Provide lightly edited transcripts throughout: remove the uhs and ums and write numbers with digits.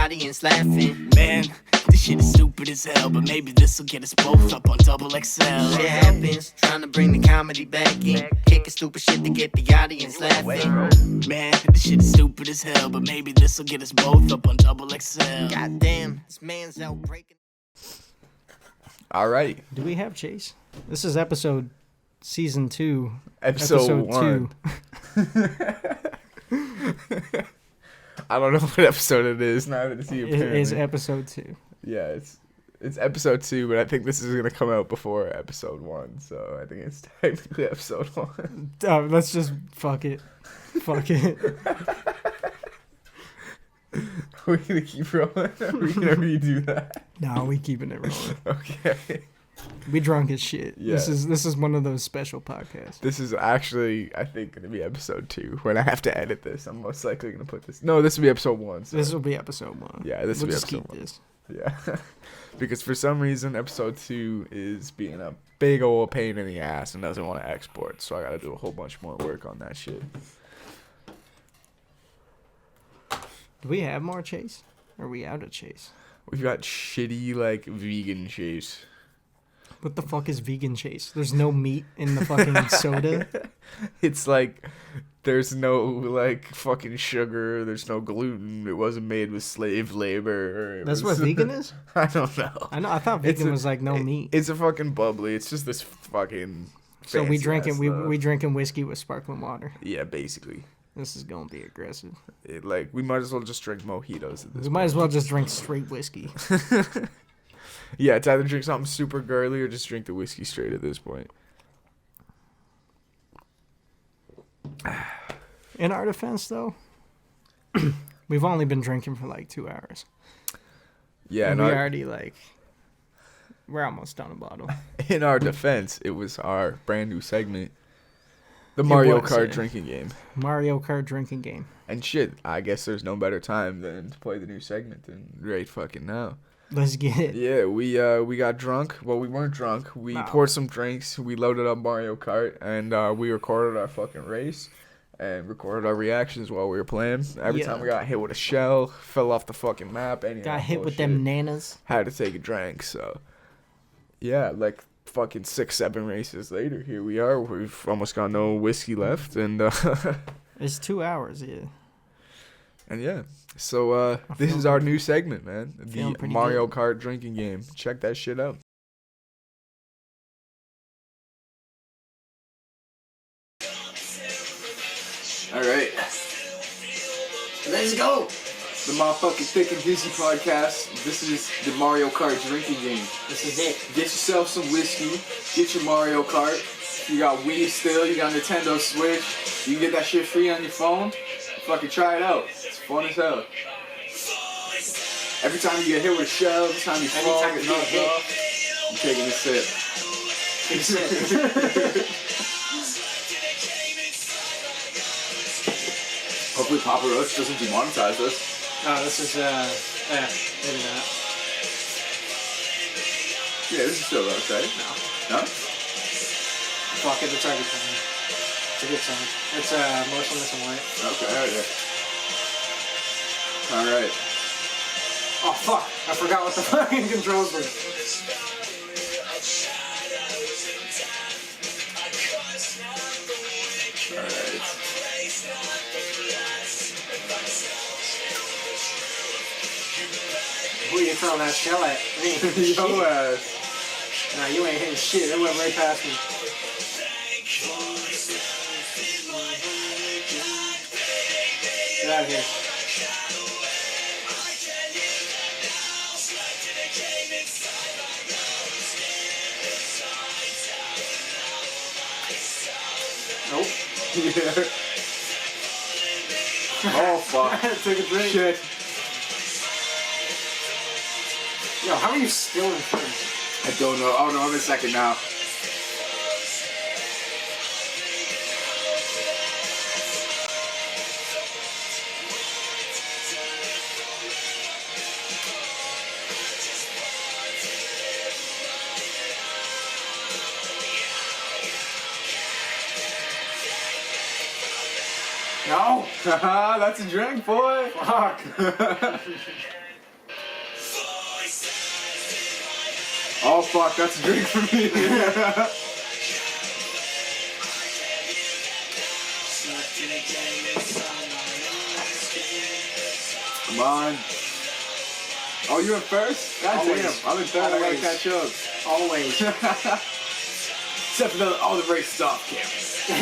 audience laughing. Man, this shit is stupid as hell, but maybe this'll get us both up on double XL. Shit happens, trying to bring the comedy back in. Kicking stupid shit to get the audience laughing. Man, this shit is stupid as hell, but maybe this'll get us both up on double XL. Goddamn, this man's out breaking. All right. Do we have Chase? This is season 2. Episode 1. 2. I don't know what episode it is. Neither does he. It is episode 2. Yeah, it's episode 2, but I think this is gonna come out before episode 1, so I think it's technically episode 1. Let's just fuck it. Fuck it. We're gonna keep rolling. Are we gonna redo that? No, we keeping it rolling. Okay. We drunk as shit. Yeah. This is one of those special podcasts. This is actually, I think, gonna be episode 2. When I have to edit this, I'm most likely gonna put this. No, this will be episode 1. So. This will be episode 1. Yeah, this will we'll be just episode keep 1. This. Yeah. Because for some reason, episode 2 is being a big old pain in the ass and doesn't want to export. So I gotta do a whole bunch more work on that shit. Do we have more Chase? Or are we out of Chase? We've got shitty, like, vegan Chase. What the fuck is vegan Chase? There's no meat in the fucking soda? It's like, there's no, like, fucking sugar. There's no gluten. It wasn't made with slave labor. That's what vegan is? I don't know. I thought vegan was like no meat. It's a fucking bubbly. It's just this fucking So we drinking stuff. we drinking whiskey with sparkling water. Yeah, basically. This is gonna be aggressive. We might as well just drink mojitos at this We might as well just drink straight whiskey. Yeah, it's either drink something super girly or just drink the whiskey straight at this point. In our defense, though, we've only been drinking for like 2 hours. Yeah, and we're almost done a bottle. In our defense, it was our brand new segment, the Mario Kart drinking game. Mario Kart drinking game. And shit, I guess there's no better time than to play the new segment than right fucking now. Let's get it. Yeah, we got drunk. Well, we weren't drunk. We poured some drinks. We loaded up Mario Kart, and we recorded our fucking race and recorded our reactions while we were playing. Every time we got hit with a shell, fell off the fucking map. Got hit with them nanas. Had to take a drink, so... Yeah, like fucking 6-7 races later, here we are. We've almost got no whiskey left, and... It's 2 hours, yeah. And yeah, so this is our new segment, man. The Mario good. Kart drinking game. Check that shit out. All right. Let's go. The motherfucking Thick and Dizzy podcast. This is the Mario Kart drinking game. This is it. Get yourself some whiskey. Get your Mario Kart. You got Wii still. You got Nintendo Switch. You can get that shit free on your phone. Fucking try it out. It's fun as hell. Every time you get hit with a shell, every time you fall, get knocked off, you're taking a sip. Hopefully Papa Roach doesn't demonetize us. Oh, this is, maybe not. Yeah, this is still okay. No? Fuck it, it's already fine. It's a good song. It's, Motionless and White. Okay, Alright. Oh, fuck. I forgot what the fucking controls were. Alright. Who you throwing that shell at? Me. Yo ass. Nah, you ain't hitting shit. It went right past me. Get out of here. Nope. Yeah. Oh fuck. Took a drink. Shit. Yo, how are you still in first? I don't know. Oh no, I'm in second now. No! Haha, that's a drink, boy. Fuck. Oh fuck, that's a drink for me. Come on. Oh, you in first? God Always. damn, I'm in third. I gotta Always. catch up. Always. Except for all the race stuff, Cam.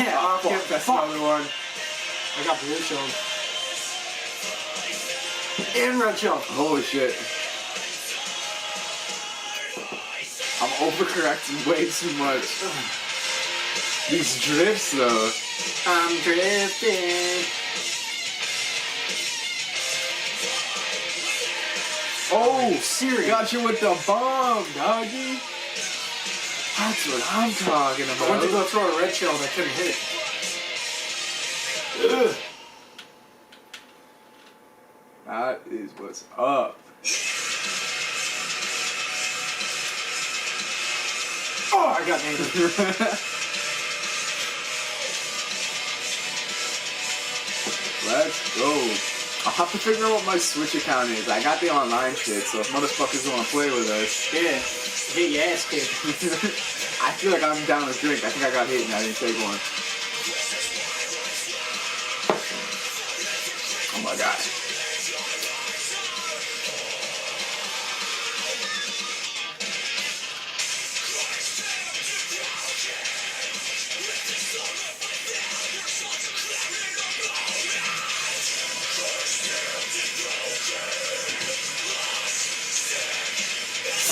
Yeah, Oh, fuck, that's another one. I got blue shield. And red shield. Holy shit. I'm overcorrecting way too much. These drifts, though. I'm drifting. Oh, Siri. got you with the bomb, doggy. That's what I'm talking I went to about. go throw a red shield, I couldn't hit it. Ugh. That is what's up. Oh, I got named. Let's go. I'll have to figure out what my Switch account is. I got the online shit, so if motherfuckers want to play with us. Yeah. Get your ass kicked. I feel like I'm down with drink. I think I got hit and I didn't take one. Oh my god.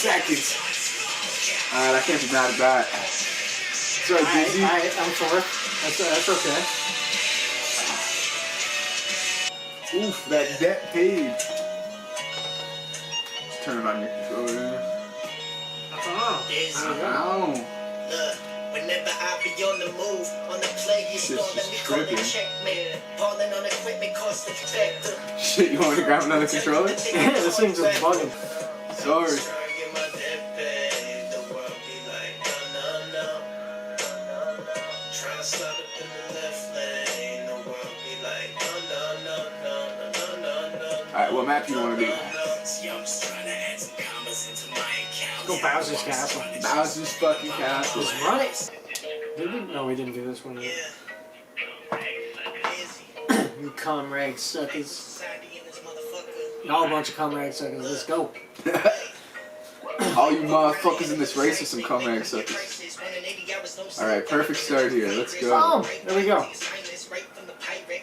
Seconds. Alright, I can't be mad at that. Sorry, Dizzy. I'm fourth. That's okay. Oof, that debt paid. Turn it on your controller. Ow. Look, whenever I be on the move, on the play, you Shit's start, let just me call it tripping. checkmate. Balling on equipment, cost effective. Shit, you want me to grab another controller? Yeah, this thing's just bugging. Sorry. Alright, what map do you want to do? Go Bowser's Castle. Bowser's fucking castle. Just run it. Did we? No, we didn't do this one yet. You comrade suckers. Y'all a bunch of comrade suckers. Let's go. All you motherfuckers in this race are some comrade suckers. Alright, perfect start here. Let's go. Oh, there we go.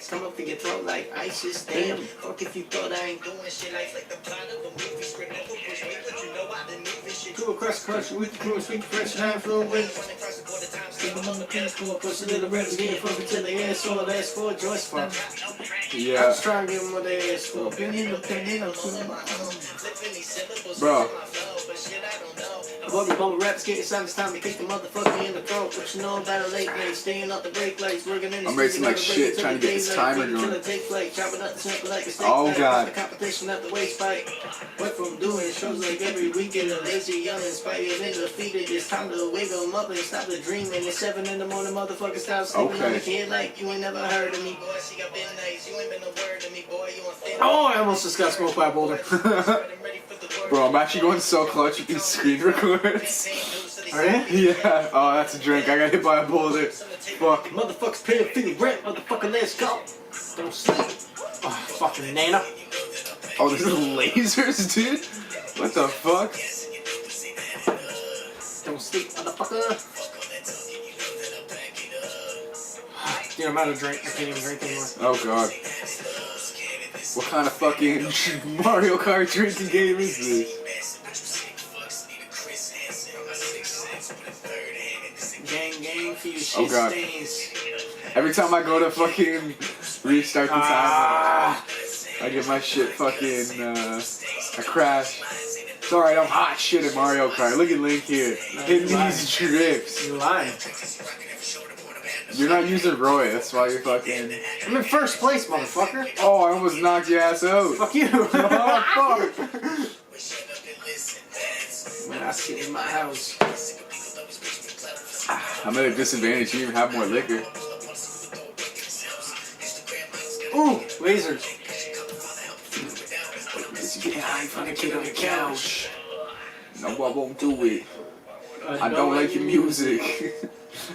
Come up to your throat like ISIS. Damn, fuck if you thought I ain't doing shit like the plot of a movie script. Never push me, but you know I've been moving shit. Go across the country with the crew, speak French, and I'm fluent with. Keep them on the pins, go push a little rest, get from me to the air, so that's for Joyce Fuck. I'm Yeah. just trying to give them what they ask for. Been in the Bro. Bubble raps getting some time to kick the motherfucker in the throat. What you know about a late night, staying off the brake lights, working in the I'm racing like shit, trying to get this timer going. Oh god. The competition at the waist fight. Went from doing shows like every weekend, a lazy, young, inspired, and defeated. It's time to wake them up and stop the dreaming. It's 7 in the morning, motherfucker, stop sleeping on the kid like you ain't never heard of me. Oh, I almost just got smoked by a boulder. Bro, I'm actually going so clutch with these screen records. Are you? Yeah. Oh, that's a drink. I got hit by a boulder. Fuck. Motherfuckers paying for your rent, motherfucker, let's go. Don't sleep. Oh, fucking Nana. Oh, there's lasers, dude? What the fuck? Don't sleep, motherfucker. Dude, I'm out of drink. I can't even drink anymore. Oh god. What kind of fucking Mario Kart drinking game is this? Gang for you shit Oh god. stains. Every time I go to fucking restart the timer, I get my shit fucking, I crash. It's alright, I'm hot shit at Mario Kart. Look at Link here. Hitting these drifts. You lying. You're not using Roy, that's why you're fucking... I'm in first place, motherfucker. Oh, I almost knocked your ass out. Fuck you. Oh, fuck. When I sit in my house. I'm at a disadvantage, you even have more liquor. Ooh, lasers. Just get high, fucking kid on the couch. No, I won't do it. I don't like your music.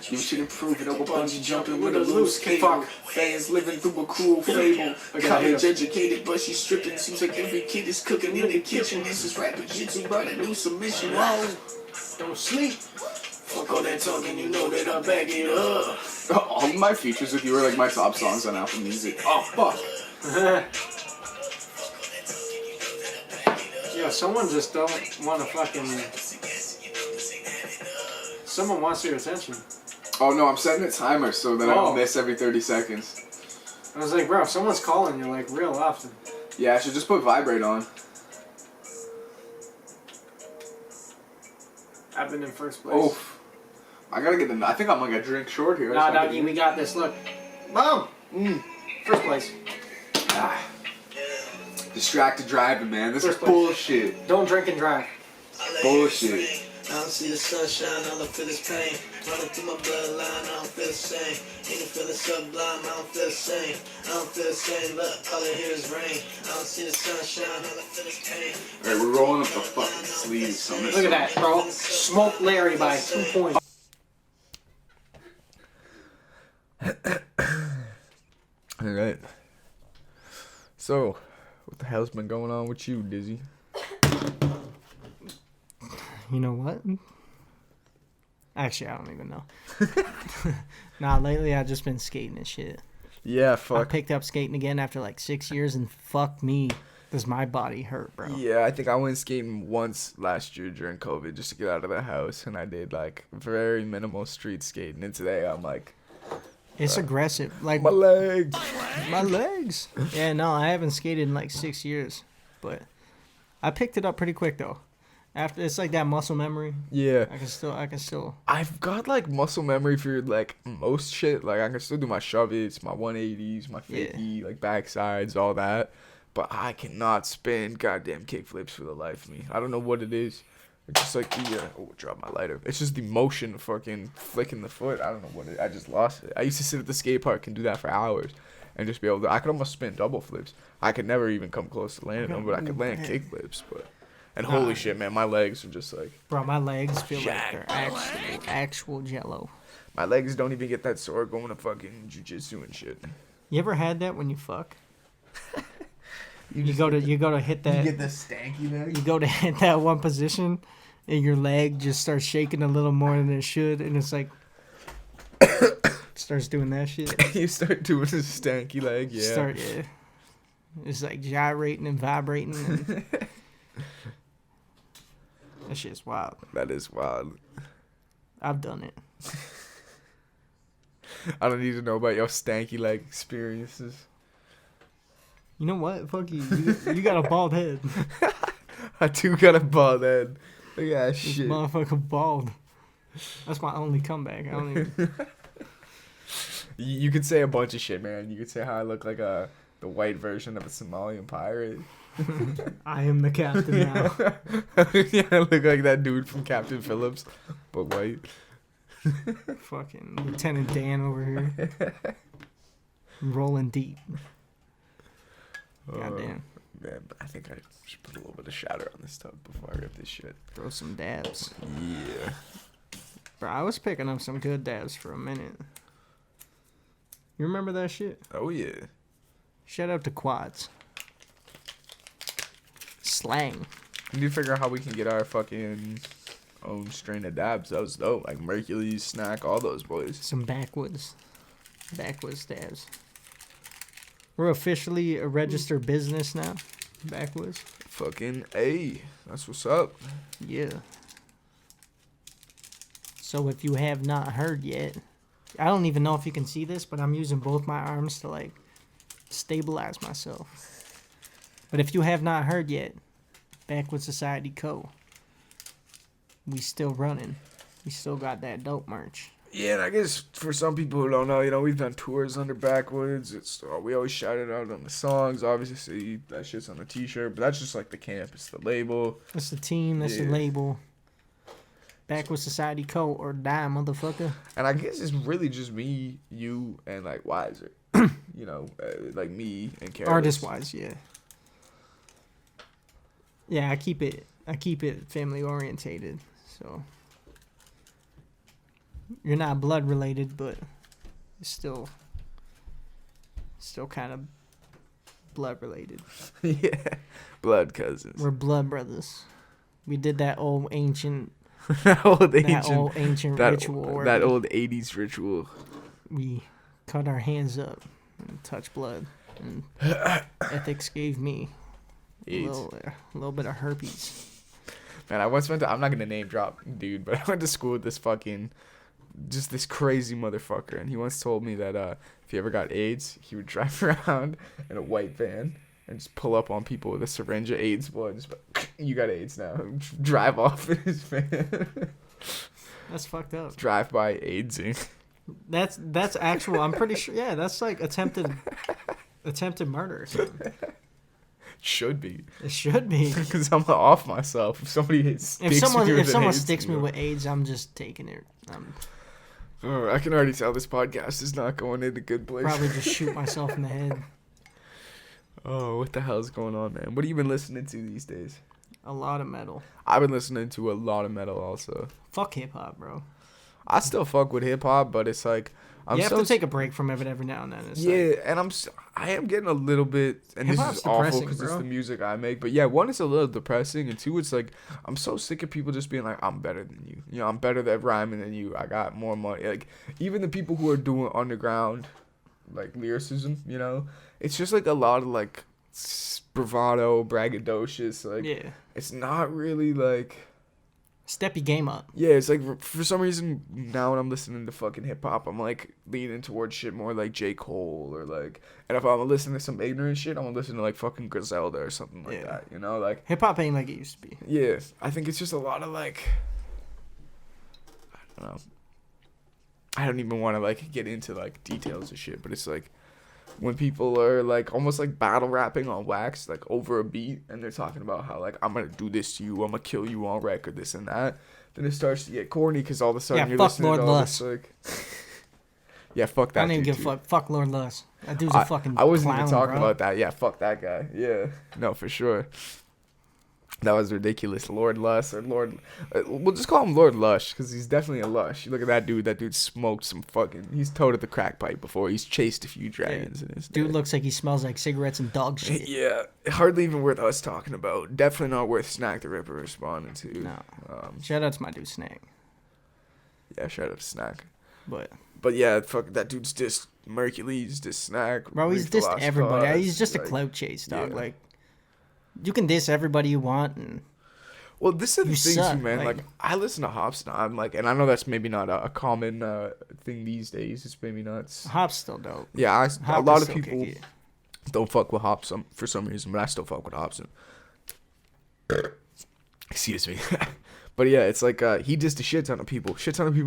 You should improve it over bungee jumping with a loose cable. Fans living through a cruel fable. College educated, but she's stripping. Seems like every kid is cooking in the kitchen. This is rap jitsu, but a new submission. Whoa, don't sleep. Fuck all that talking, you know that I back it up. All of my features with you are like my top songs on Apple Music. Oh, fuck. Yeah, someone just don't want to fucking... Someone wants your attention. Oh no, I'm setting a timer so that I don't miss every 30 seconds. I was like, bro, if someone's calling you like real often. Yeah, I should just put vibrate on. I've been in first place. Oh, I gotta get I think I'm like a drink short here. Nah, doggy, we got this. Look. Boom! First place. Distracted driving, man. This is bullshit. Don't drink and drive. Bullshit. I don't see the sunshine, all I feel is pain. Running through my bloodline, I don't feel the same. Ain't no feeling sublime, I don't feel the same. I don't feel the same, look, all I hear is rain. I don't see the sunshine, all I feel is pain. Alright, we're rolling up the fucking sleeves on this. Look at that, bro. Smoked Larry by 2 points. Alright. So, what the hell's been going on with you, Dizzy? You know what? Actually, I don't even know. Nah, lately I've just been skating and shit. Yeah, fuck. I picked up skating again after like 6 years, and fuck me, does my body hurt, bro. Yeah, I think I went skating once last year during COVID just to get out of the house, and I did like very minimal street skating, and today I'm like... It's aggressive. Like my legs. My legs. Yeah, no, I haven't skated in like 6 years, but I picked it up pretty quick though. After it's like that muscle memory. Yeah. I can still. I've got like muscle memory for like most shit. Like I can still do my shove-its, my 180s, my 50, like backsides, all that. But I cannot spin goddamn kickflips for the life of me. I don't know what it is. It's just like the drop my lighter. It's just the motion of fucking flicking the foot. I don't know what it. I just lost it. I used to sit at the skate park and do that for hours, and just be able to. I could almost spin double flips. I could never even come close to landing them, but I could land kickflips. But and holy shit, man, my legs are just like. Bro, my legs feel like they're actual jello. My legs don't even get that sore going to fucking jujitsu and shit. You ever had that when you fuck? You go to hit that. You get the stanky leg. You go to hit that one position, and your leg just starts shaking a little more than it should, and it's like starts doing that shit. You start doing the stanky leg, yeah. It's like gyrating and vibrating. And that shit's wild. That is wild. I've done it. I don't need to know about your stanky leg experiences. You know what? Fuck you. You got a bald head. I do got a bald head. Look at that This shit. motherfucker bald. That's my only comeback. I don't even... You could say a bunch of shit, man. You could say how I look like the white version of a Somalian pirate. I am the captain now. Yeah, I look like that dude from Captain Phillips, but white. Fucking Lieutenant Dan over here. Rolling deep. Goddamn. Man, I think I should put a little bit of shatter on this tub before I rip this shit. Throw some dabs. Yeah. Bro, I was picking up some good dabs for a minute. You remember that shit? Oh, yeah. Shout out to Quads. Slang. We need to figure out how we can get our fucking own strain of dabs. That was dope. Like Mercury's, Snack, all those boys. Some backwoods dabs. We're officially a registered business now. Backwoods. Fucking A. That's what's up. Yeah. So if you have not heard yet, I don't even know if you can see this, but I'm using both my arms to like stabilize myself. But if you have not heard yet, Backwoods Society Co. We still running. We still got that dope merch. Yeah, and I guess for some people who don't know, we've done tours under Backwoods. It's we always shout it out on the songs. Obviously, that shit's on the T-shirt, but that's just like the camp. It's the label. That's the team. That's the label. Backwoods Society Co. or die, motherfucker. And I guess it's really just me, you, and like Wiser. Like me and Careless. Artist-wise, yeah. Yeah, I keep it family orientated. So you're not blood related, but it's still kind of blood related. Yeah, blood cousins. We're blood brothers. We did that old ancient that old ritual. That old 80s ritual. We cut our hands up and touch blood. And Thiccc gave me a little bit of herpes. Man, I once went to, I'm not going to name drop, dude, but I went to school with this this crazy motherfucker. And he once told me that if he ever got AIDS, he would drive around in a white van and just pull up on people with a syringe of AIDS blood. Just like, you got AIDS now. Drive off in his van. That's fucked up. Drive by AIDSing. That's actual. I'm pretty sure. Yeah, that's like attempted murder or something. Should be. It should be. Because I'm off myself. If somebody sticks me with AIDS, I'm just taking it. I can already tell this podcast is not going in a good place. Probably just shoot myself in the head. Oh, what the hell is going on, man? What have you been listening to these days? A lot of metal. I've been listening to a lot of metal also. Fuck hip hop, bro. I still fuck with hip hop, but it's like you have to take a break from it every now and then. And I am getting a little bit, and this is awful because it's the music I make. But yeah, one, it's a little depressing, and two, it's like I'm so sick of people just being like, I'm better than you. You know, I'm better at rhyming than you. I got more money. Like even the people who are doing underground, like lyricism, you know, it's just like a lot of like bravado, braggadocious. Like it's not really like. Step your game up. Yeah, it's like for some reason now when I'm listening to fucking hip hop, I'm like leaning towards shit more like J. Cole or like, and if I'm listening to some ignorant shit, I'm gonna listen to like fucking Griselda or something like that. You know, like hip hop ain't like it used to be. Yeah, I think it's just a lot of like, I don't know. I don't even want to like get into like details of shit, but it's like when people are like almost like battle rapping on wax, like over a beat, and they're talking about how like I'm gonna do this to you, I'm gonna kill you on record, this and that. Then it starts to get corny because all of a sudden you're listening Lord to all Lust. this like. Yeah, fuck that. I don't even give a fuck. Fuck Lord Lust. That dude's a fucking. I wasn't even talking about that. Yeah, fuck that guy. Yeah, no, for sure. That was ridiculous. Lord Lush or Lord... we'll just call him Lord Lush because he's definitely a lush. You look at that dude. That dude smoked some fucking... He's toted the crack pipe before. He's chased a few dragons in his day. Dude looks like he smells like cigarettes and dog shit. Yeah. Hardly even worth us talking about. Definitely not worth Snack the Ripper responding to. No. Shout out to my dude Snack. Yeah, shout out to Snack. But yeah, fuck, that dude's just... Mercury's just Snack. Bro, he's just everybody. He's just a clout chase, dog. Yeah. Like... You can diss everybody you want, and well, this is the thing too, man. Like I listen to Hopsnob, I'm like, and I know that's maybe not a common thing these days. It's maybe not. Hop's still dope. Yeah, a lot of people don't fuck with Hop for some reason, but I still fuck with Hopson. Excuse me. But yeah, it's like he dissed a shit ton of people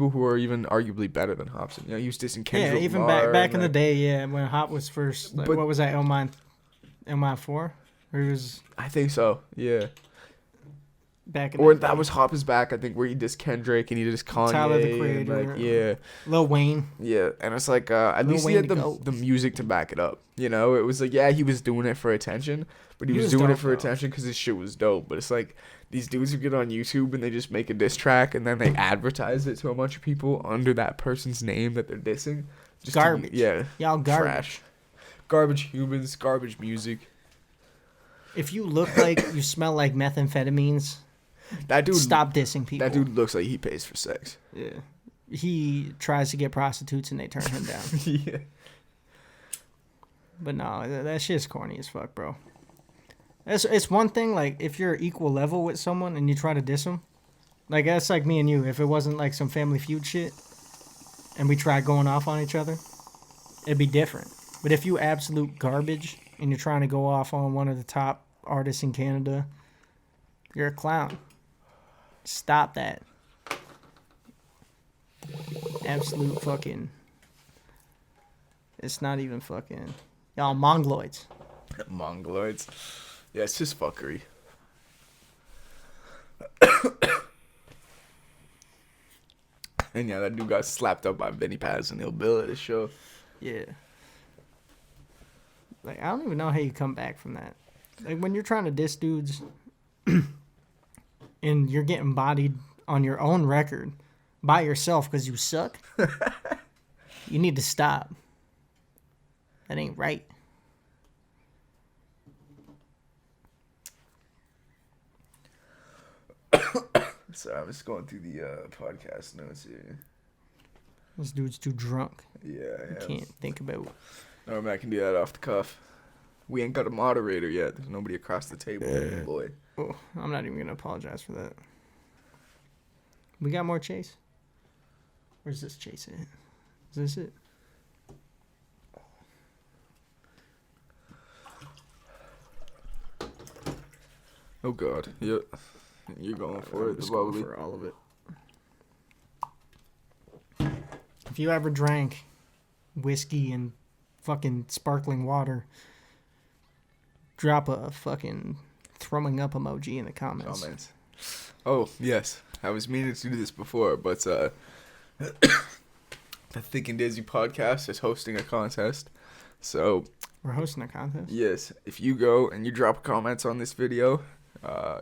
who are even arguably better than Hopson. You know, he was dissing Kendrick. Yeah, even back in the day, yeah, when Hop was first. Like, what was that? L 4? Or it was, I think so. Yeah. Back in or that was Hop is Back. I think where he dissed Kendrick and he dissed Kanye. Tyler the Creator. And like, yeah. Lil Wayne. Yeah, and it's like at least Wayne he had the music to back it up. You know, it was like he was doing it for attention, but he was doing it for attention because his shit was dope. But it's like these dudes who get on YouTube and they just make a diss track and then they advertise it to a bunch of people under that person's name that they're dissing. Just garbage. Y'all garbage. Trash. Garbage humans. Garbage music. If you look like you smell like methamphetamines, that dude stop dissing people. That dude looks like he pays for sex. Yeah. He tries to get prostitutes and they turn him down. Yeah. But no, that shit's corny as fuck, bro. It's one thing, like, if you're equal level with someone and you try to diss them. Like, that's like me and you. If it wasn't like some Family Feud shit and we tried going off on each other, it'd be different. But if you absolute garbage and you're trying to go off on one of the top artists in Canada, you're a clown. Stop that. Absolute fucking... It's not even fucking... Y'all mongoloids. Mongoloids. Yeah, it's just fuckery. And yeah, that dude got slapped up by Benny Paz and Ill Bill at his show. Yeah. Like, I don't even know how you come back from that. Like, when you're trying to diss dudes, and you're getting bodied on your own record by yourself because you suck, you need to stop. That ain't right. So I was going through the podcast notes here. This dude's too drunk. Yeah, I can't think about. No, man, I can do that off the cuff. We ain't got a moderator yet. There's nobody across the table, boy. Oh, I'm not even gonna apologize for that. We got more Chase. Where's this Chase at? Is this it? Oh God, yep. You're going for it. Just going for all of it. If you ever drank whiskey and fucking sparkling water, drop a fucking throwing up emoji in the comments. Oh, yes. I was meaning to do this before, but the Thick and Dizzy podcast is hosting a contest. So we're hosting a contest? Yes. If you go and you drop comments on this video,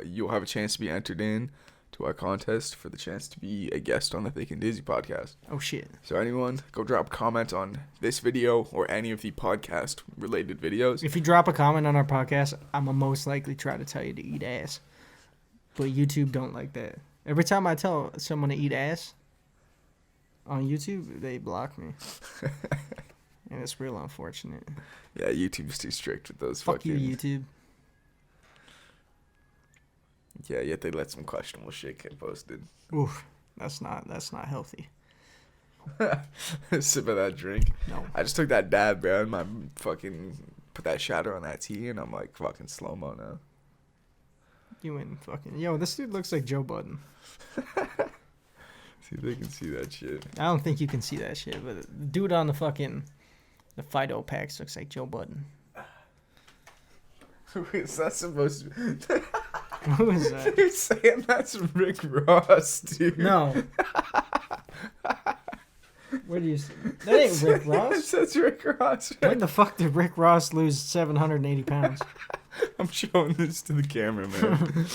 you'll have a chance to be entered in to our contest for the chance to be a guest on the Thick and Dizzy podcast. Oh, shit. So anyone, go drop a comment on this video or any of the podcast-related videos. If you drop a comment on our podcast, I'm going to most likely try to tell you to eat ass. But YouTube don't like that. Every time I tell someone to eat ass on YouTube, they block me. And it's real unfortunate. Yeah, YouTube's too strict with those Fuck fucking... you, YouTube. Yeah, yet they let some questionable shit get posted. Oof, that's not healthy. Sip of that drink. No. I just took that dab, bro, and my fucking put that shadow on that tea, and I'm like fucking slow-mo now. You and fucking... Yo, this dude looks like Joe Budden. See if they can see that shit. I don't think you can see that shit, but the dude on the fucking... The Fido packs looks like Joe Budden. Who is that supposed to... Who is that? You're saying that's Rick Ross, dude. No. Where do you see? That ain't Rick Ross. That's Rick Ross. Right? When the fuck did Rick Ross lose 780 pounds? I'm showing this to the camera, man.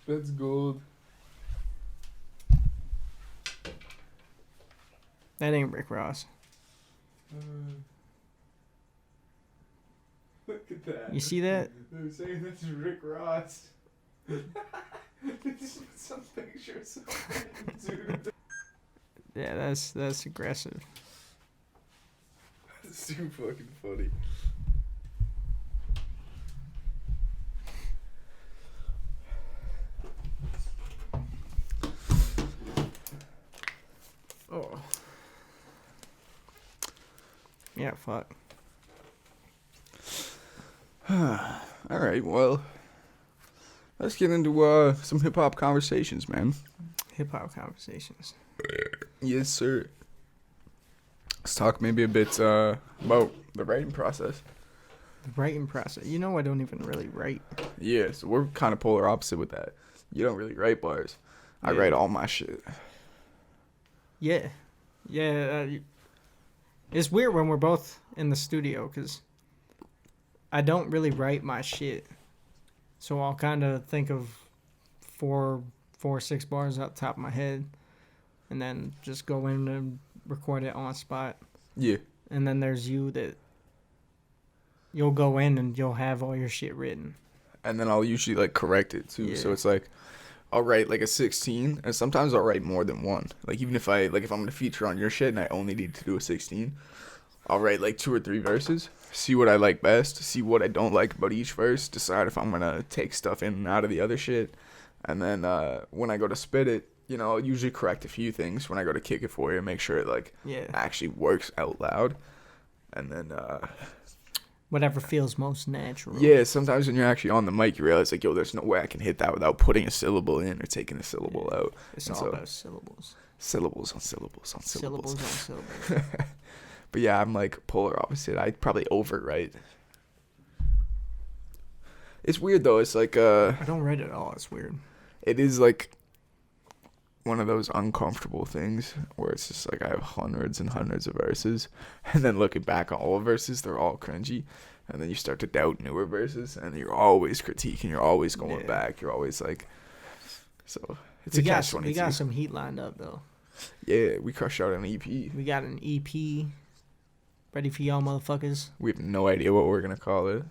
That's gold. That ain't Rick Ross. Look at that. You see that? They're saying that's Rick Ross. This is some pictures. Dude. Yeah, that's aggressive. That's too fucking funny. Oh. Yeah, fuck. All right, well, let's get into some hip hop conversations, man. Hip hop conversations. Yes, sir. Let's talk maybe a bit about the writing process. The writing process. You know, I don't even really write. Yeah, so we're kind of polar opposite with that. You don't really write bars. I write all my shit. Yeah. Yeah. It's weird when we're both in the studio because I don't really write my shit. So I'll kind of think of four, 6 bars up top of my head and then just go in and record it on spot. Yeah. And then there's you that you'll go in and you'll have all your shit written. And then I'll usually like correct it too. Yeah. So it's like I'll write like a 16 and sometimes I'll write more than one. Like even if I'm going to feature on your shit and I only need to do a 16, I'll write like 2 or 3 verses, see what I like best, see what I don't like about each verse, decide if I'm going to take stuff in and out of the other shit. And then when I go to spit it, you know, I'll usually correct a few things when I go to kick it for you, make sure it like actually works out loud. And then whatever feels most natural. Yeah, sometimes when you're actually on the mic, you realize like, yo, there's no way I can hit that without putting a syllable in or taking a syllable out. It's all about syllables. Syllables on syllables on syllables. Syllables on syllables. But yeah, I'm like polar opposite. I'd probably overwrite. It's weird though. It's like I don't write at all. It's weird. It is like one of those uncomfortable things where it's just like I have hundreds and hundreds of verses, and then looking back on all verses, they're all cringy. and then you start to doubt newer verses, and you're always critiquing, you're always going back, you're always like, so it's a catch-22. We got some heat lined up though. Yeah, we crushed out an EP. We got an EP ready for y'all motherfuckers. We have no idea what we're gonna call it.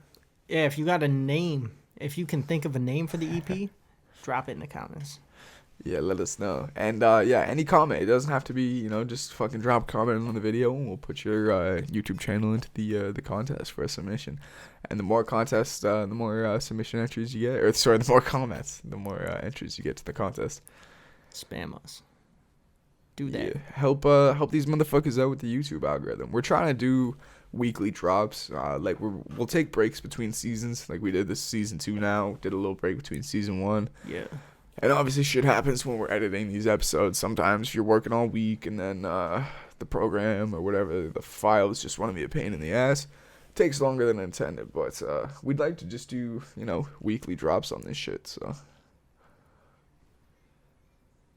Yeah, if you got a name, if you can think of a name for the EP, drop it in the comments. Yeah, let us know. And yeah, any comment. It doesn't have to be, just fucking drop a comment on the video, and we'll put your YouTube channel into the contest for a submission. And the more contests, the more submission entries you get, or sorry, the more comments, the more entries you get to the contest. Spam us. Do that. Yeah. Help these motherfuckers out with the YouTube algorithm. We're trying to do weekly drops. Like we'll take breaks between seasons, like we did this season 2 now. Did a little break between season 1. Yeah. And obviously shit happens when we're editing these episodes. Sometimes you're working all week and then the program or whatever, the files just want to be a pain in the ass. It takes longer than intended, but we'd like to just do, weekly drops on this shit, so.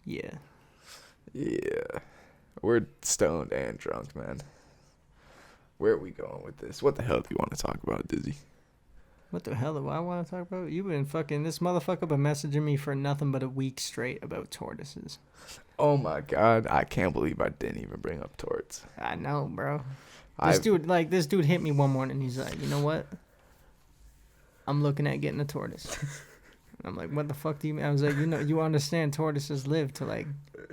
Yeah. Yeah. We're stoned and drunk, man. Where are we going with this? What the hell do you want to talk about, Dizzy? What the hell do I want to talk about? You've been this motherfucker been messaging me for nothing but a week straight about tortoises. Oh my god, I can't believe I didn't even bring up torts. I know, bro. This dude hit me one morning. He's like, you know what? I'm looking at getting a tortoise. I'm like, what the fuck do you mean? I was like, you understand tortoises live to like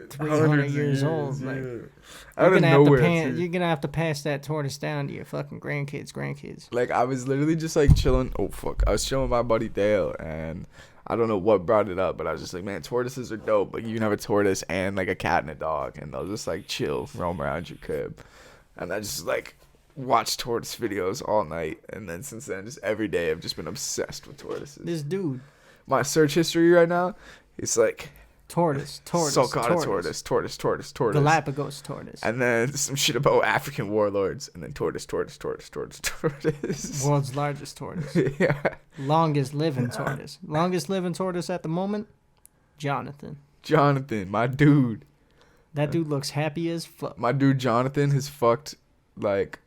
300 years old. Like, you're gonna have to pass that tortoise down to your fucking grandkids. Like, I was literally just like chilling. Oh fuck, I was chilling with my buddy Dale, and I don't know what brought it up, but I was just like, man, tortoises are dope. Like, you can have a tortoise and like a cat and a dog, and they'll just like chill, roam around your crib. And I just like watched tortoise videos all night, and then since then, just every day, I've just been obsessed with tortoises. This dude. My search history right now, it's like tortoise, sulcata tortoise, Galapagos tortoise, and then some shit about African warlords, and then tortoise. World's largest tortoise. Yeah. Longest living tortoise at the moment, Jonathan, my dude. That dude looks happy as fuck. My dude Jonathan has fucked like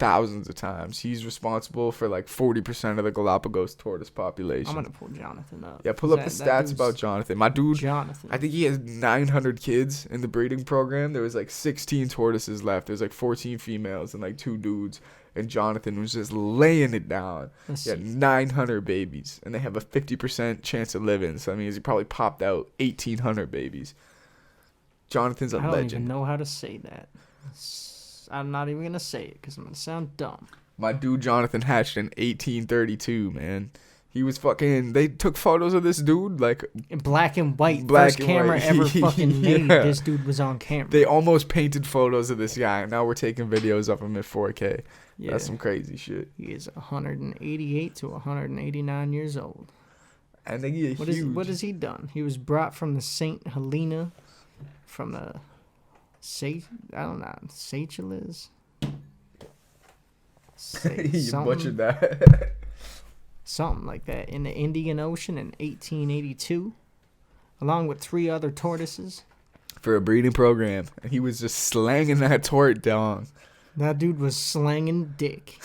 thousands of times. He's responsible for like 40% of the Galapagos tortoise population. I'm gonna pull Jonathan up. Yeah, pull up the stats about Jonathan. My dude, Jonathan. I think he has 900 kids in the breeding program. There was like 16 tortoises left. There's like 14 females and like 2 dudes. And Jonathan was just laying it down. He had 900 babies, and they have a 50% chance of living. So that means he probably popped out 1,800 babies. Jonathan's a legend. I don't even know how to say that. I'm not even going to say it because I'm going to sound dumb. My dude Jonathan hatched in 1832, man. He was fucking... They took photos of this dude, like... In black and white. First camera ever fucking made. This dude was on camera. They almost painted photos of this guy, and now we're taking videos of him at 4K. Yeah. That's some crazy shit. He is 188 to 189 years old. And they get huge. What has he done? He was brought from the St. Helena... From the Seychelles. You butchered that. Something like that in the Indian Ocean in 1882, along with 3 other tortoises. For a breeding program, and he was just slanging that tort down. That dude was slanging dick.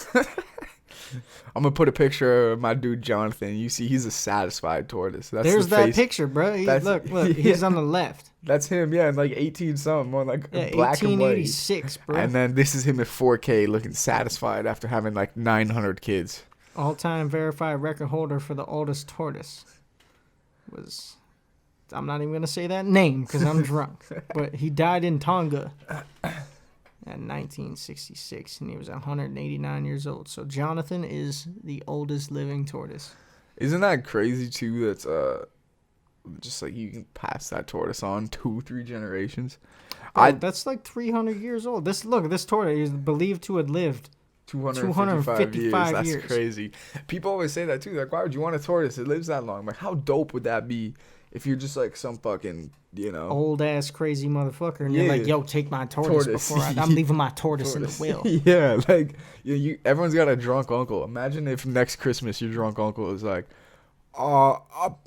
I'm gonna put a picture of my dude Jonathan. You see, he's a satisfied tortoise. There's that picture, bro. Look, yeah. He's on the left. That's him, yeah, in like 18-something, on like black and white. 1886, bro. And then this is him at 4K, looking satisfied after having like 900 kids. All-time verified record holder for the oldest tortoise was... I'm not even gonna say that name because I'm drunk. But he died in Tonga. In 1966, and he was 189 years old. So Jonathan is the oldest living tortoise. Isn't that crazy too? That's just like you can pass that tortoise on 2-3 generations. That's like 300 years old. This tortoise is believed to have lived 255 years. That's crazy. People always say that too. Like, why would you want a tortoise? It lives that long. Like, how dope would that be? If you're just like some fucking, old ass crazy motherfucker, and you're like, yo, take my tortoise before I'm leaving my tortoise in the will. Yeah, like everyone's got a drunk uncle. Imagine if next Christmas your drunk uncle is like, I'll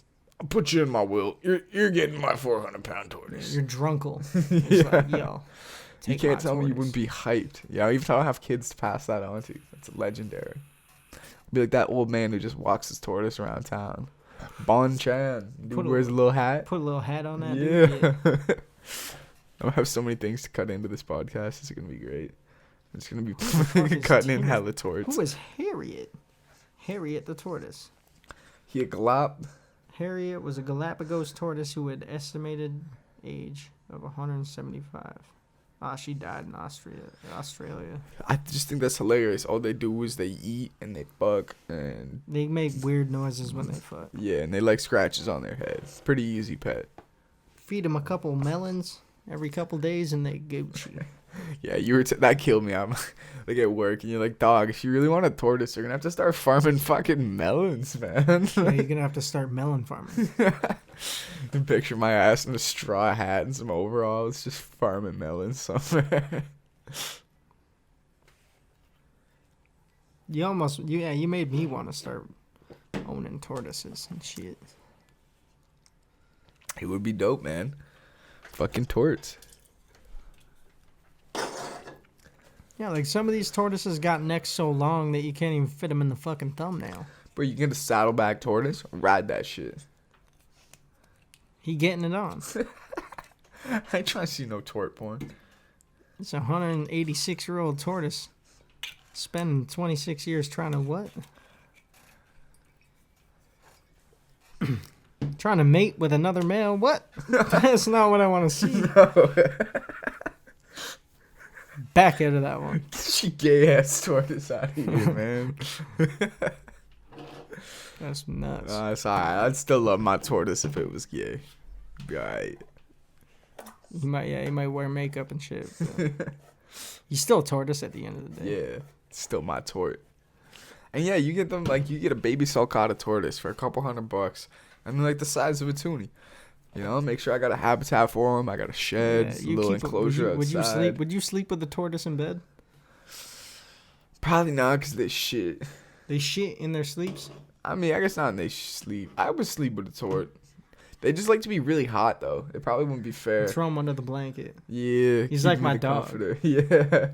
put you in my will. You're getting my 400-pound tortoise. Your drunkle. It's like, yo, you can't tell me you wouldn't be hyped. Yeah, even if I have kids to pass that on to. That's legendary. Be like that old man who just walks his tortoise around town. Bon Chan. Dude wears a little hat. Put a little hat on that. Yeah. Dude. Yeah. I have so many things to cut into this podcast. It's gonna be great. It's gonna be is cutting in hella torts. Who is Harriet? Harriet the tortoise. He a glop. Harriet was a Galapagos tortoise who had estimated age of 175. She died in Australia. I just think that's hilarious. All they do is they eat and they fuck and they make weird noises when they fuck. Yeah, and they like scratches on their head. Pretty easy pet. Feed them a couple melons every couple days and they Gucci. Yeah, you were that killed me. I'm like at work and you're like, dog, if you really want a tortoise, you're gonna have to start farming fucking melons, man. Yeah, you're gonna have to start melon farming. And picture my ass in a straw hat and some overalls, just farming melons somewhere. You made me want to start owning tortoises and shit. It would be dope, man. Fucking torts. Yeah, like some of these tortoises got necks so long that you can't even fit them in the fucking thumbnail. Bro, you get a saddleback tortoise, ride that shit. He getting it on. I ain't trying to see no tort porn. It's a 186-year-old tortoise spending 26 years trying to what? Trying to mate with another male? What? That's not what I want to see. No. Back out of that one. She gay ass tortoise out of here, man. That's nuts. It's alright. I'd still love my tortoise if it was gay. Be alright. He might wear makeup and shit. He's still a tortoise at the end of the day. Yeah, it's still my tort. And yeah, you get them you get a baby sulcata tortoise for $200. I mean, like the size of a toonie. You know, make sure I got a habitat for them. I got a shed, a little enclosure outside. Would you sleep with the tortoise in bed? Probably not, because they shit. They shit in their sleeps? I mean, I guess not in their sleep. I would sleep with a tort. They just like to be really hot, though. It probably wouldn't be fair. Throw him under the blanket. Yeah. He's like my dog. Comforter. Yeah.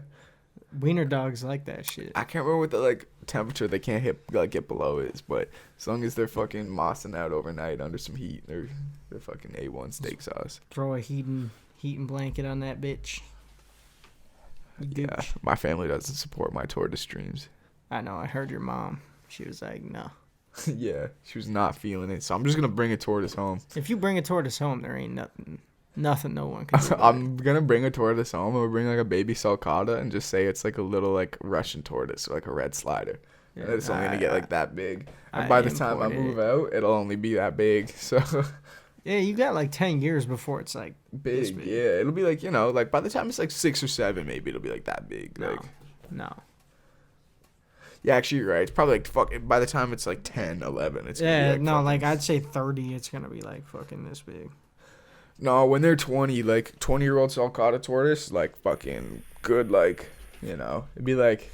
Wiener dogs like that shit. I can't remember what the temperature they can't get below is, but as long as they're fucking mossing out overnight under some heat, they're fucking A1 steak sauce. Throw a heating blanket on that bitch. Yeah, my family doesn't support my tortoise dreams. I know. I heard your mom. She was like, no. Yeah, she was not feeling it. So I'm just gonna bring a tortoise home. If you bring a tortoise home, there ain't nothing no one can do. I'm gonna bring a tortoise home. I'm gonna bring like a baby sulcata and just say it's like a little like Russian tortoise, like a red slider. Yeah, and it's only gonna get like that big. And by the time I move out, it'll only be that big. So. Yeah, you got like 10 years before it's like big. Yeah, it'll be like, like by the time it's like 6 or 7, maybe it'll be like that big. No. Yeah, actually, you're right. It's probably like by the time it's like 10, 11, it's gonna be like I'd say 30. It's gonna be like fucking this big. No, when they're 20, like 20-year-old sulcata tortoise, like fucking good, it'd be like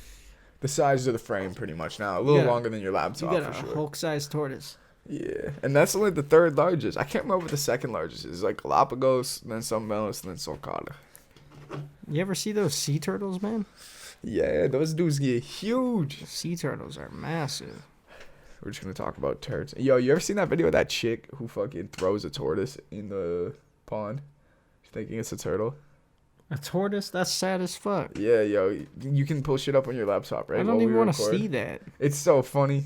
the size of the frame pretty much now, a little longer than your laptop. You got a Hulk-sized tortoise. Yeah, and that's only the third largest. I can't remember what the second largest is. Like Galapagos, then something else, and then sulcata. You ever see those sea turtles, man? Yeah, those dudes get huge. Sea turtles are massive. We're just gonna talk about turtles. Yo, you ever seen that video of that chick who fucking throws a tortoise in the pond, thinking it's a turtle? A tortoise? That's sad as fuck. Yeah, yo, you can pull shit up on your laptop, right? I don't even want to see that. It's so funny.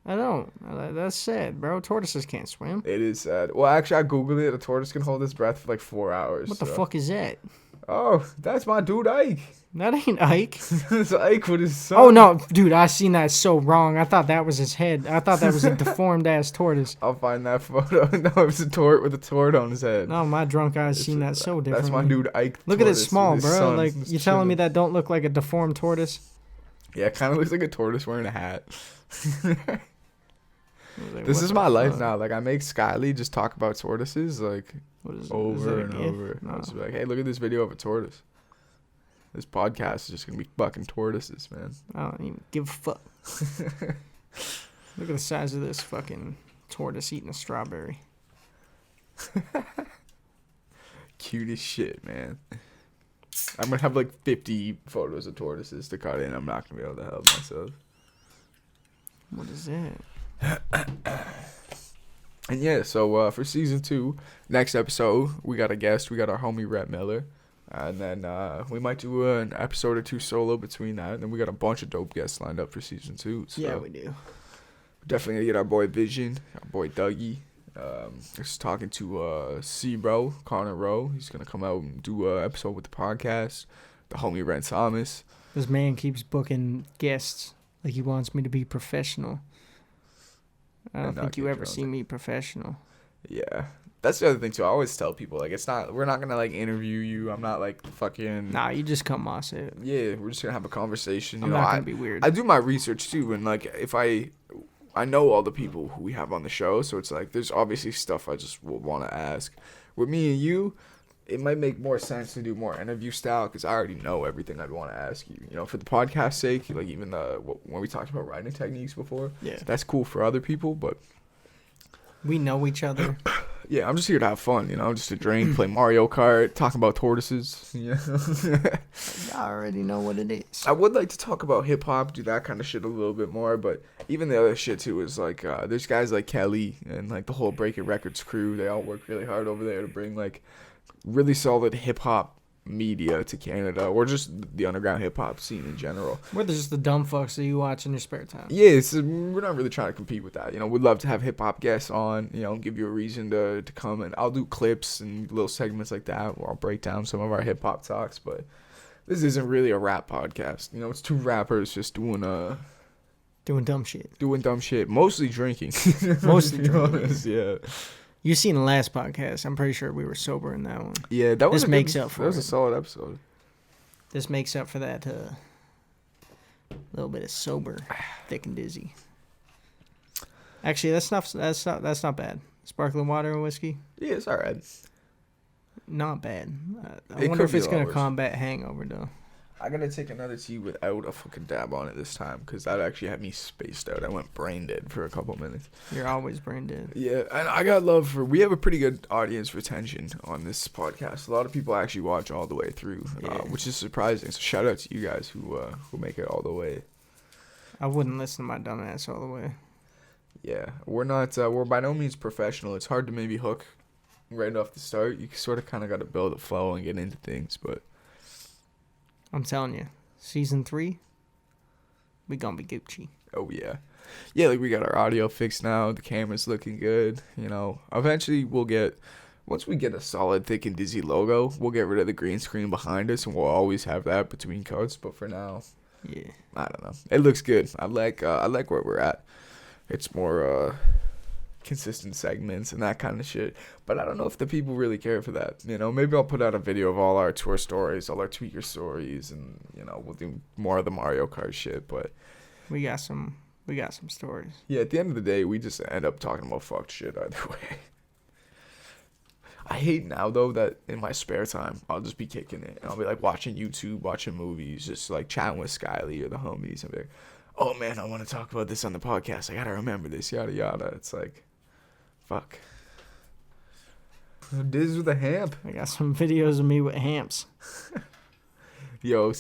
I don't. That's sad, bro. Tortoises can't swim. It is sad. Well, actually, I googled it. A tortoise can hold its breath for like 4 hours. What the fuck is that? Oh, that's my dude Ike. That ain't Ike. It's Ike with his son. Oh, no. Dude, I seen that so wrong. I thought that was his head. I thought that was a deformed-ass tortoise. I'll find that photo. No, it was a tort with a tort on his head. No, my drunk eyes seen that so different. That's my dude Ike. Look at it small, bro. Like, you telling me that don't look like a deformed tortoise? Yeah, it kind of looks like a tortoise wearing a hat. Like, this is my life now. Like, I make Skyly just talk about tortoises, like, over and over. No. I was like, hey, look at this video of a tortoise. This podcast is just going to be fucking tortoises, man. I don't even give a fuck. Look at the size of this fucking tortoise eating a strawberry. Cute as shit, man. I'm going to have like 50 photos of tortoises to cut in. I'm not going to be able to help myself. What is that? And yeah, so for season 2, next episode, we got a guest. We got our homie Rhett Miller. And then we might do an episode or 2 solo between that. And then we got a bunch of dope guests lined up for season 2. So Yeah, we do. definitely going to get our boy Vision, our boy Dougie. Just talking to C-Bro, Connor Rowe. He's going to come out and do an episode with the podcast. The homie Ren Thomas. This man keeps booking guests like he wants me to be professional. I don't think you ever see me professional. Yeah. That's the other thing, too. I always tell people, like, we're not going to, like, interview you. I'm not, like, fucking... Nah, you just come on it. Yeah, we're just going to have a conversation. I'm not going to be weird. I do my research, too, and, like, if I know all the people who we have on the show, so it's, like, there's obviously stuff I just will want to ask. With me and you, it might make more sense to do more interview style, because I already know everything I'd want to ask you. You know, for the podcast's sake, like, even when we talked about writing techniques before, yeah, that's cool for other people, but... We know each other. Yeah, I'm just here to have fun, you know, just to drink, play Mario Kart, talk about tortoises. Yeah. I already know what it is. I would like to talk about hip hop, do that kind of shit a little bit more, but even the other shit too is like, there's guys like Kelly and like the whole Breaking Records crew. They all work really hard over there to bring like really solid hip hop media to Canada, or just the underground hip hop scene in general. We're just the dumb fucks that you watch in your spare time. Yeah, we're not really trying to compete with that. You know, we'd love to have hip hop guests on, you know, give you a reason to come, and I'll do clips and little segments like that where I'll break down some of our hip hop talks, but this isn't really a rap podcast. You know, it's 2 rappers just doing dumb shit. Doing dumb shit, mostly drinking. Mostly drinking. Honest, yeah. You seen the last podcast? I'm pretty sure we were sober in that one. Yeah, that was this makes up for. That was a solid episode. This makes up for that little bit of sober, thick and dizzy. Actually, that's not bad. Sparkling water and whiskey. Yeah, it's all right. Not bad. I wonder if it's gonna combat hangover though. I gotta take another tea without a fucking dab on it this time, because that actually had me spaced out. I went brain dead for a couple minutes. You're always brain dead. Yeah, and I got love for... We have a pretty good audience retention on this podcast. A lot of people actually watch all the way through, which is surprising. So shout out to you guys who make it all the way. I wouldn't listen to my dumb ass all the way. Yeah, we're by no means professional. It's hard to maybe hook right off the start. You sort of kind of got to build a flow and get into things, but... I'm telling you, season 3, we gonna be Gucci. Oh, yeah. Yeah, like, we got our audio fixed now. The camera's looking good. You know, eventually once we get a solid Thick and Dizzy logo, we'll get rid of the green screen behind us, and we'll always have that between cuts. But for now, yeah, I don't know. It looks good. I like where we're at. It's more consistent segments and that kind of shit. But I don't know if the people really care for that. You know, maybe I'll put out a video of all our tour stories, all our tweaker stories, and, you know, we'll do more of the Mario Kart shit. But we got some stories. Yeah, at the end of the day, we just end up talking about fucked shit either way. I hate now, though, that in my spare time, I'll just be kicking it. And I'll be, like, watching YouTube, watching movies, just, like, chatting with Skyly or the homies. And be like, oh, man, I want to talk about this on the podcast. I got to remember this, yada, yada. It's like... Fuck. Diz with a hamp. I got some videos of me with hamps. Yo,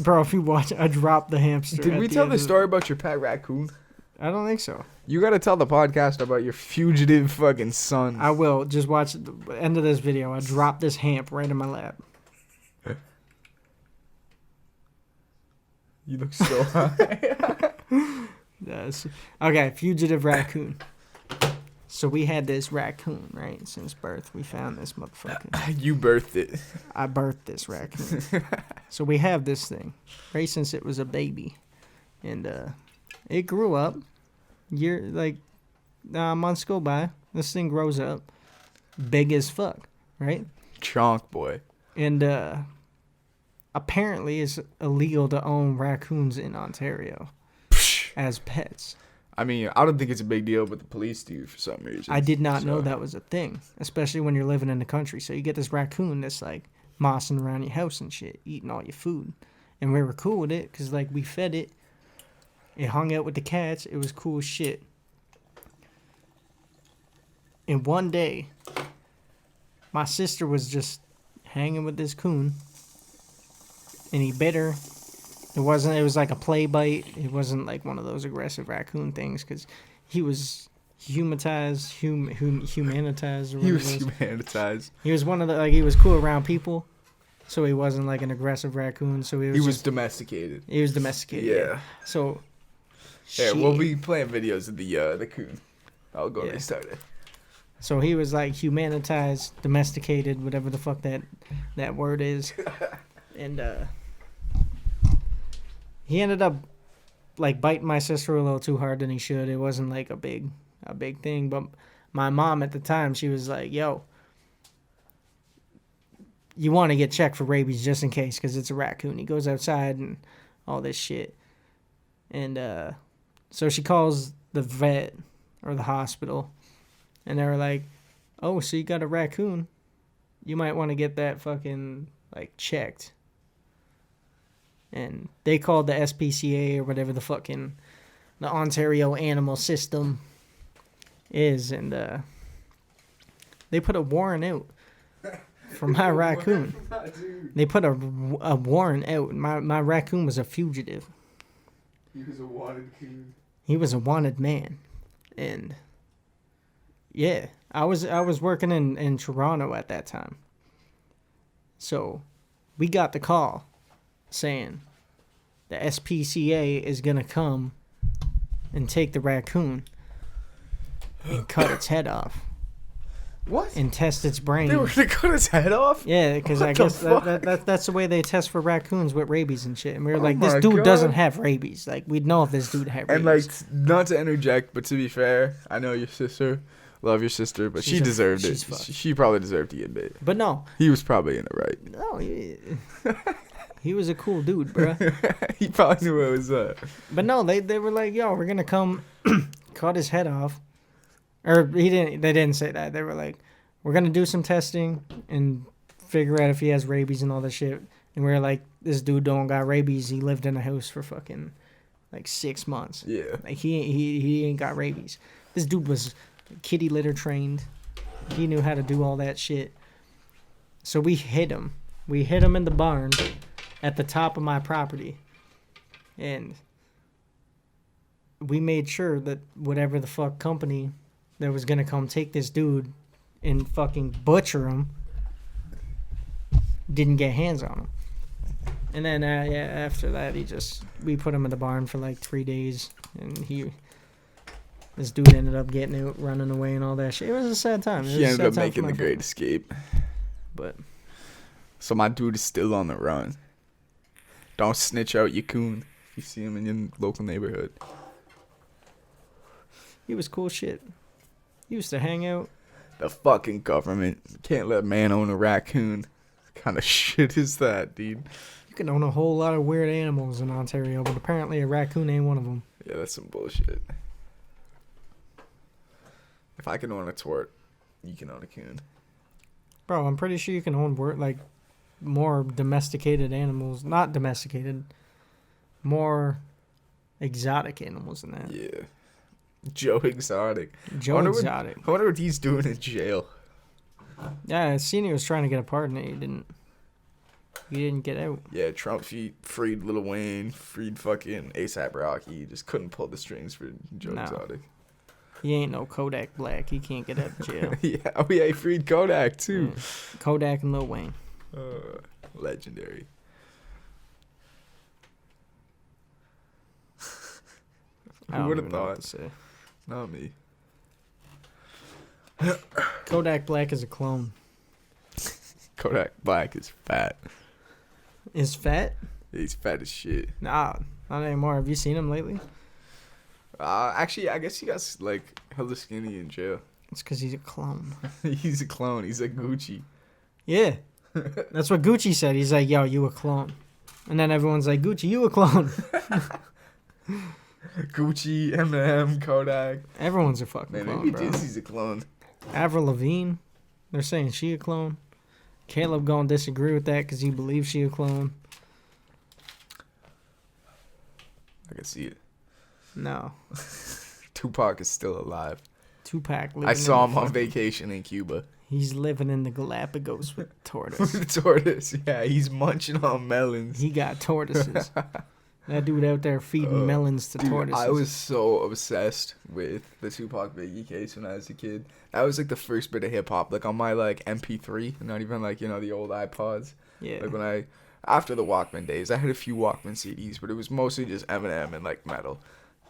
bro, if you watch, I dropped the hamster. Did we tell the story about your pet raccoon? I don't think so. You gotta tell the podcast about your fugitive fucking son. I will. Just watch the end of this video. I dropped this hamp right in my lap. You look so high. Yes. Okay, fugitive raccoon. So we had this raccoon, right? Since birth, we found this motherfucker. You birthed it. I birthed this raccoon. So we have this thing, right? Since it was a baby, and it grew up. Months go by. This thing grows up, big as fuck, right? Chonk boy. And apparently, it's illegal to own raccoons in Ontario as pets. I mean, I don't think it's a big deal, but the police do for some reason. I did not know that was a thing, especially when you're living in the country. So you get this raccoon that's like mossing around your house and shit, eating all your food. And we were cool with it because, like, we fed it. It hung out with the cats. It was cool as shit. And one day, my sister was just hanging with this coon, and he bit her It wasn't. It was like a play bite. It wasn't like one of those aggressive raccoon things because he was humanized. Humanitized. Or He whatever was it humanitized. He was one of the like he was cool around people, so he wasn't like an aggressive raccoon. So he was domesticated. He was domesticated. Yeah. So. Yeah, we'll be playing videos of the coon. I'll go restart it. So he was like humanitized, domesticated, whatever the fuck that word is, and he ended up like biting my sister a little too hard than he should. It wasn't like a big thing, but my mom at the time, she was like, "Yo, you want to get checked for rabies just in case, because it's a raccoon. He goes outside and all this shit." And so she calls the vet or the hospital. And they were like, "Oh, so you got a raccoon? You might want to get that fucking, like, checked." And they called the SPCA or whatever the fucking, the Ontario Animal System is. And they put a warrant out for my raccoon. They put a warrant out. My raccoon was a fugitive. He was a wanted coon. He was a wanted man. And... yeah, I was working in Toronto at that time. So, we got the call saying the SPCA is going to come and take the raccoon and cut its head off. What? And test its brain. They were going to cut its head off? Yeah, because I guess that's the way they test for raccoons with rabies and shit. And we were like, this my dude God. doesn't have rabies. Like, we'd know if this dude had rabies. And, like, not to interject, but to be fair, I know your sister. Love your sister, but she deserved it. She probably deserved to get bit. But no. He was probably in the right. No, he was a cool dude, bro. He probably knew what it was up. But no, they were like, "Yo, we're gonna come cut his head off," or they didn't say that. They were like, "We're gonna do some testing and figure out if he has rabies and all that shit." And we were like, "This dude don't got rabies. He lived in a house for fucking like 6 months. Yeah, like he ain't got rabies. This dude was kitty litter trained. He knew how to do all that shit." So we hit him. We hit him in the barn at the top of my property. And we made sure that whatever the fuck company that was gonna come take this dude and fucking butcher him didn't get hands on him. And then after that, we put him in the barn for like 3 days, and this dude ended up getting out, running away, and all that shit. It was a sad time. He ended up making the great escape. But so my dude is still on the run. Don't snitch out your coon if you see him in your local neighborhood. He was cool shit. He used to hang out. The fucking government can't let a man own a raccoon. What kind of shit is that, dude? You can own a whole lot of weird animals in Ontario, but apparently a raccoon ain't one of them. Yeah, that's some bullshit. If I can own a twort, you can own a coon. Bro, I'm pretty sure you can own like more domesticated animals. Not domesticated. More exotic animals than that. Yeah. Joe Exotic. Joe Exotic. I wonder what he's doing in jail. Yeah, I seen he was trying to get a pardon. He didn't get out. Yeah, Trump freed Lil Wayne, freed fucking A$AP Rocky. He just couldn't pull the strings for Joe Exotic. He ain't no Kodak Black. He can't get out of jail. Yeah, he freed Kodak too. Yeah. Kodak and Lil Wayne. Legendary. Who would have thought? Not me. Kodak Black is a clone. Kodak Black is fat. Is fat? He's fat as shit. Nah, not anymore. Have you seen him lately? Actually, I guess he got like hella skinny in jail. It's because he's a clone. He's a clone. He's like Gucci. Yeah. That's what Gucci said. He's like, "Yo, you a clone." And then everyone's like, "Gucci, you a clone." Gucci, Eminem, Kodak. Everyone's a fucking clone, maybe bro. Dizzy's a clone. Avril Lavigne, they're saying she a clone. Caleb gonna disagree with that because he believes she a clone. I can see it. No. Tupac is still alive. Tupac living I saw him on vacation in Cuba. He's living in the Galapagos with tortoise. Tortoise, yeah, he's munching on melons. He got tortoises. That dude out there feeding melons to tortoises. I was so obsessed with the Tupac Biggie case when I was a kid. That was like the first bit of hip hop, like on my like MP3, not even like, you know, the old iPods. Yeah. Like when after the Walkman days, I had a few Walkman CDs, but it was mostly just Eminem and like metal.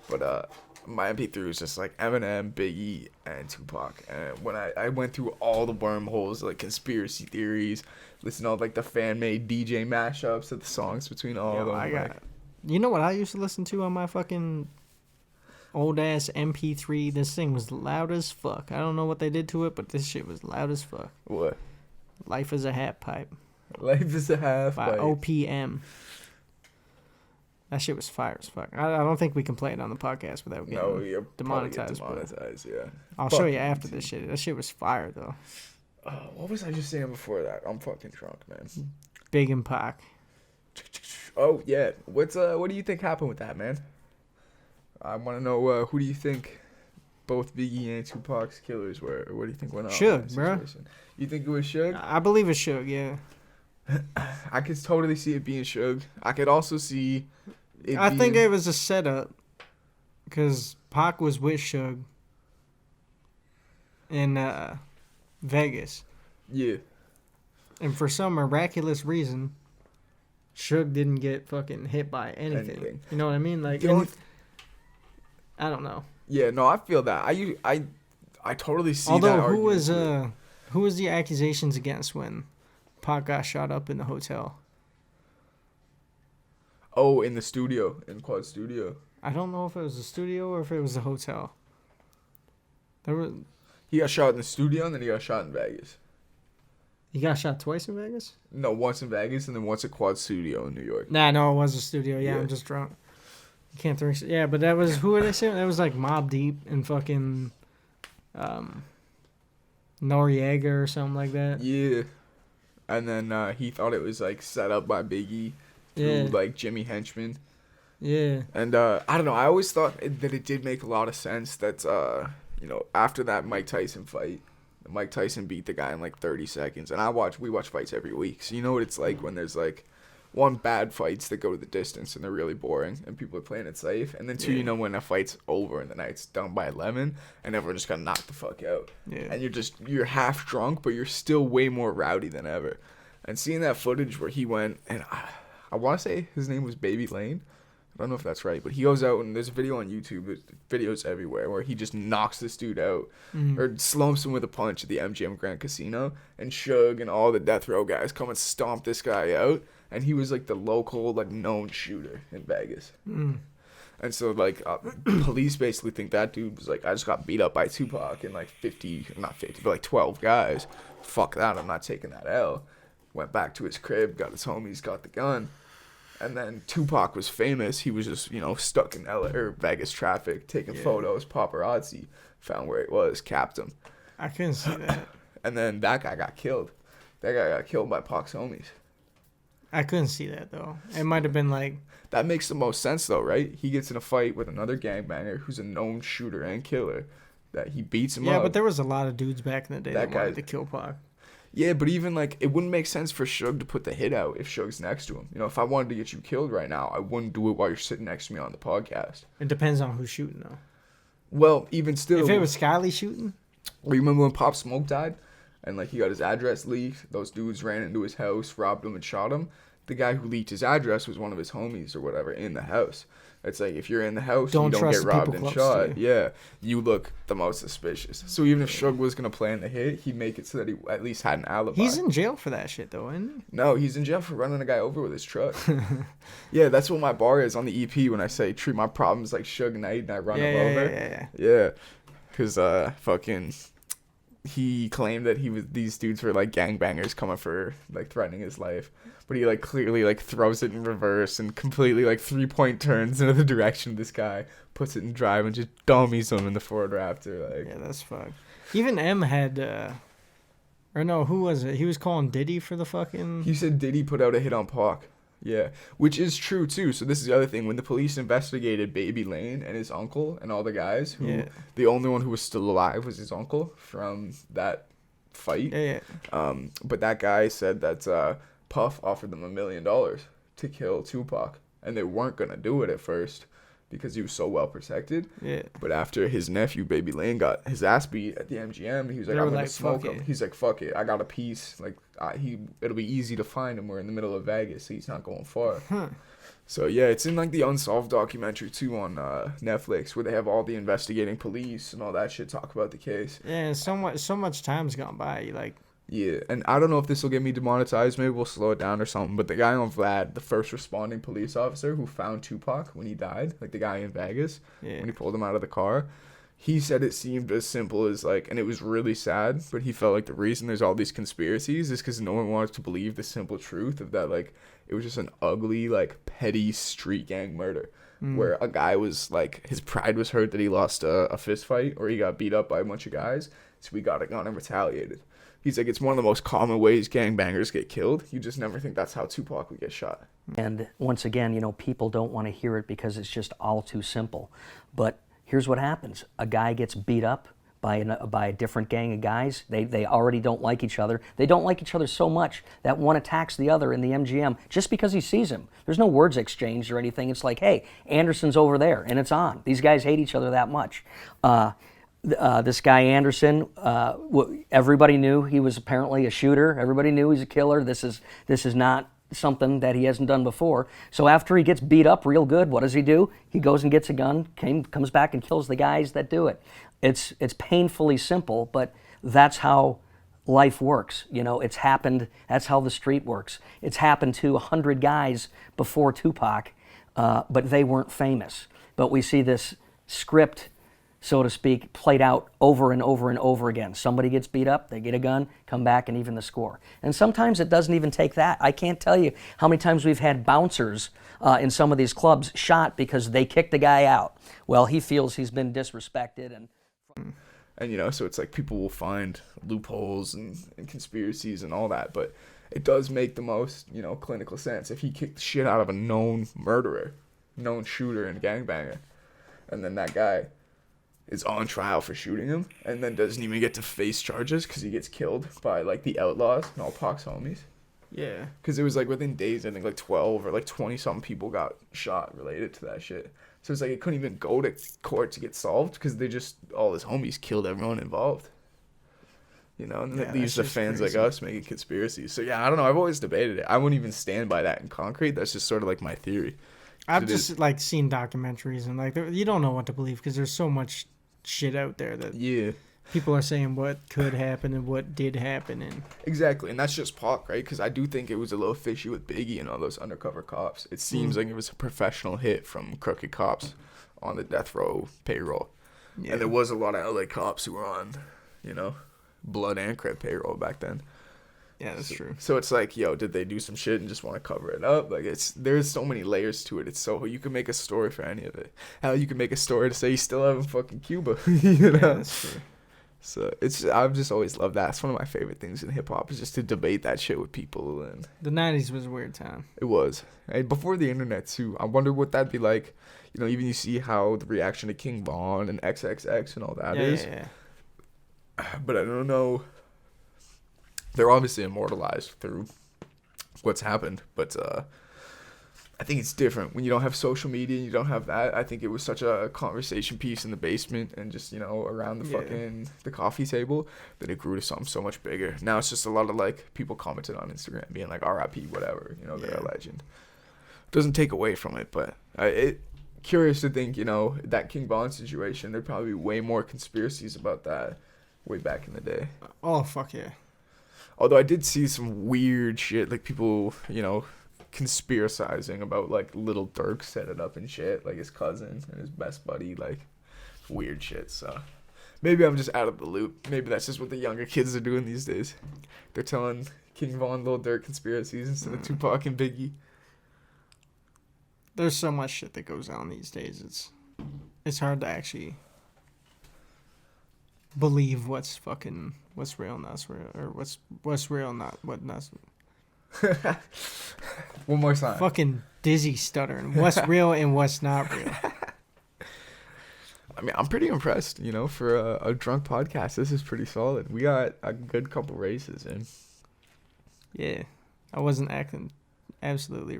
But my MP3 was just like Eminem, Biggie, and Tupac. And when I went through all the wormholes, like conspiracy theories, listened to all like the fan-made DJ mashups of the songs between all of them. You know what I used to listen to on my fucking old-ass MP3? This thing was loud as fuck. I don't know what they did to it, but this shit was loud as fuck. What? Life is a Half Pipe. Life is a Half By Pipe. OPM. That shit was fire as fuck. I don't think we can play it on the podcast without getting demonetized. Yeah. I'll show you after this shit. That shit was fire, though. What was I just saying before that? I'm fucking drunk, man. Big and Pac. Oh, yeah. What do you think happened with that, man? I want to know, who do you think both Biggie and Tupac's killers were? Or what do you think went on? Suge, bro. You think it was Suge? I believe it's Suge, yeah. I could totally see it being Suge. I could also see it I think it was a setup. Because Pac was with Suge in Vegas. Yeah. And for some miraculous reason, Suge didn't get fucking hit by anything. You know what I mean? Like, I don't know. Yeah, no, I feel that. I totally see that. Although, who was the accusations against when Pac got shot up in the hotel? Oh, in the studio, in Quad Studio. I don't know if it was the studio or if it was the hotel. He got shot in the studio and then he got shot in Vegas. He got shot twice in Vegas? No, once in Vegas and then once at Quad Studio in New York. Nah, no, it was a studio. Yeah, I'm just drunk. You can't drink. Yeah, but that was, who were they saying? That was like Mobb Deep and fucking Noriega or something like that. Yeah. And then he thought it was like set up by Biggie through like Jimmy Henchman. Yeah. And I don't know. I always thought that it did make a lot of sense that, you know, after that Mike Tyson fight, Mike Tyson beat the guy in like 30 seconds. And we watch fights every week. So you know what it's like when there's like one, bad fights that go to the distance and they're really boring and people are playing it safe. And then two, you know, when a fight's over and the night's done by 11 and everyone just got knocked the fuck out. Yeah. And you're half drunk, but you're still way more rowdy than ever. And seeing that footage where he went, and I want to say his name was Baby Lane. I don't know if that's right, but he goes out and there's a video on YouTube, there's videos everywhere, where he just knocks this dude out or slumps him with a punch at the MGM Grand Casino, and Suge and all the death row guys come and stomp this guy out, and he was like the local, like, known shooter in Vegas. And so, like, police basically think that dude was like, I just got beat up by Tupac and like 12 guys. Fuck that, I'm not taking that L. Went back to his crib, got his homies, got the gun. And then Tupac was famous. He was just, you know, stuck in LA or Vegas traffic, taking photos, paparazzi, found where it was, capped him. I couldn't see that. And then that guy got killed. That guy got killed by Pac's homies. I couldn't see that, though. It might have been like... That makes the most sense, though, right? He gets in a fight with another gangbanger who's a known shooter and killer. That he beats him up. Yeah, but there was a lot of dudes back in the day that wanted to kill Pac. Yeah, but even, like, it wouldn't make sense for Suge to put the hit out if Suge's next to him. You know, if I wanted to get you killed right now, I wouldn't do it while you're sitting next to me on the podcast. It depends on who's shooting, though. Well, even still... If it was Skyly shooting? Remember when Pop Smoke died? And, like, he got his address leaked. Those dudes ran into his house, robbed him, and shot him. The guy who leaked his address was one of his homies or whatever in the house. It's like, if you're in the house, you don't get robbed and shot. Yeah, you look the most suspicious. So even if Suge was going to plan the hit, he'd make it so that he at least had an alibi. He's in jail for that shit, though, isn't he? No, he's in jail for running a guy over with his truck. Yeah, that's what my bar is on the EP when I say treat my problems like Suge Knight and I run him over. Yeah. Because fucking... He claimed that these dudes were like gangbangers coming for like threatening his life, but he like clearly like throws it in reverse and completely like 3-point turns into the direction of this guy, puts it in drive and just dummies him in the Ford Raptor. Like, yeah, that's fucked. Even M had, or no, who was it? He was calling Diddy for the fucking. He said Diddy put out a hit on Pac. Yeah, which is true too. So this is the other thing. When the police investigated Baby Lane and his uncle and all the guys, the only one who was still alive was his uncle from that fight. But that guy said that Puff offered them $1 million to kill Tupac and they weren't gonna do it at first because he was so well protected. Yeah. But after his nephew, Baby Lane, got his ass beat at the MGM, he was like, I'm gonna smoke him. He's like, fuck it, I got a piece. Like, it'll be easy to find him. We're in the middle of Vegas, so he's not going far. So yeah, it's in like the Unsolved documentary too on Netflix, where they have all the investigating police and all that shit talk about the case. Yeah, so much time's gone by. Like, yeah, and I don't know if this will get me demonetized. Maybe we'll slow it down or something. But the guy on Vlad, the first responding police officer who found Tupac when he died, like the guy in Vegas, when he pulled him out of the car, he said it seemed as simple as like, and it was really sad, but he felt like the reason there's all these conspiracies is because no one wanted to believe the simple truth of that, like, it was just an ugly, like, petty street gang murder. Where a guy was, like, his pride was hurt that he lost a fist fight or he got beat up by a bunch of guys, so he got a gun and retaliated. He's like, it's one of the most common ways gangbangers get killed. You just never think that's how Tupac would get shot. And once again, you know, people don't want to hear it because it's just all too simple. But here's what happens. A guy gets beat up by a different gang of guys. They already don't like each other. They don't like each other so much that one attacks the other in the MGM just because he sees him. There's no words exchanged or anything. It's like, hey, Anderson's over there, and it's on. These guys hate each other that much. This guy Anderson, everybody knew he was apparently a shooter. Everybody knew he's a killer. This is not something that he hasn't done before. So after he gets beat up real good, what does he do? He goes and gets a gun, comes back and kills the guys that do it. It's painfully simple, but that's how life works. You know, it's happened. That's how the street works. It's happened to 100 guys before Tupac, but they weren't famous. But we see this script, so to speak, played out over and over and over again. Somebody gets beat up, they get a gun, come back and even the score. And sometimes it doesn't even take that. I can't tell you how many times we've had bouncers in some of these clubs shot because they kicked the guy out. Well, he feels he's been disrespected. And, you know, so it's like people will find loopholes and conspiracies and all that, but it does make the most, you know, clinical sense. If he kicked the shit out of a known murderer, known shooter and gangbanger, and then that guy is on trial for shooting him and then doesn't even get to face charges because he gets killed by, like, the Outlaws and all Pac's homies. yeah. Because it was, like, within days, I think, like, 12 or, like, 20-something people got shot related to that shit. So it's like it couldn't even go to court to get solved because all his homies killed everyone involved. You know, and it leaves the fans crazy. Like us making conspiracies. So yeah, I don't know. I've always debated it. I wouldn't even stand by that in concrete. That's just sort of like my theory. I've just like seen documentaries and like you don't know what to believe because there's so much shit out there that people are saying what could happen and what did happen and exactly, and that's just Pac, right? Because I do think it was a little fishy with Biggie and all those undercover cops. It seems like it was a professional hit from crooked cops on the death row payroll, and there was a lot of LA cops who were on, you know, blood and crip payroll back then. Yeah, that's true. So it's like, yo, did they do some shit and just want to cover it up? Like, there's so many layers to it. It's so, you can make a story for any of it. Hell, you can make a story to say you still have in fucking Cuba. You know? Yeah, that's true. So I've just always loved that. It's one of my favorite things in hip hop is just to debate that shit with people. And the 90s was a weird time. It was. And before the internet too. I wonder what that'd be like. You know, even you see how the reaction to King Von and XXX and all that is. Yeah. But I don't know. They're obviously immortalized through what's happened, but I think it's different when you don't have social media and you don't have that. I think it was such a conversation piece in the basement and just, you know, around the fucking the coffee table that it grew to something so much bigger. Now it's just a lot of like people commenting on Instagram being like RIP whatever, you know, they're a legend. Doesn't take away from it, but curious to think, you know, that King Von situation, there'd probably be way more conspiracies about that way back in the day. Oh fuck yeah. Although I did see some weird shit, like people, you know, conspiracizing about like Little Durk set it up and shit, like his cousin and his best buddy, like weird shit. So maybe I'm just out of the loop. Maybe that's just what the younger kids are doing these days. They're telling King Von Little Durk conspiracies instead of Tupac and Biggie. There's so much shit that goes on these days. It's hard to actually believe what's real and not real, or what's real and not what not. One more time. Fucking dizzy stuttering. What's real and what's not real. I mean, I'm pretty impressed, you know, for a drunk podcast. This is pretty solid. We got a good couple races in. Yeah. I wasn't acting absolutely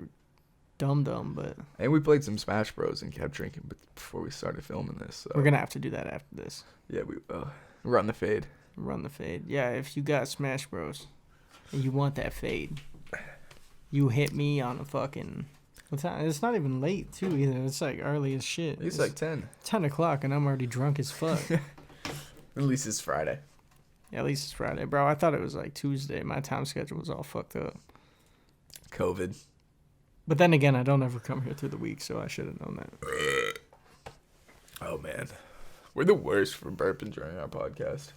dumb, but And we played some Smash Bros and kept drinking before we started filming this. So. we're gonna have to do that after this. Yeah, we will. Run the fade. Run the fade. Yeah, if you got Smash Bros. And you want that fade, you hit me on a fucking... What time? It's not even late, too, either. It's like early as shit. It's like 10. 10 o'clock, and I'm already drunk as fuck. At least it's Friday. Yeah, at least it's Friday. Bro, I thought it was like Tuesday. My time schedule was all fucked up. COVID. But then again, I don't ever come here through the week, so I should have known that. Oh, man. We're the worst for burping during our podcast.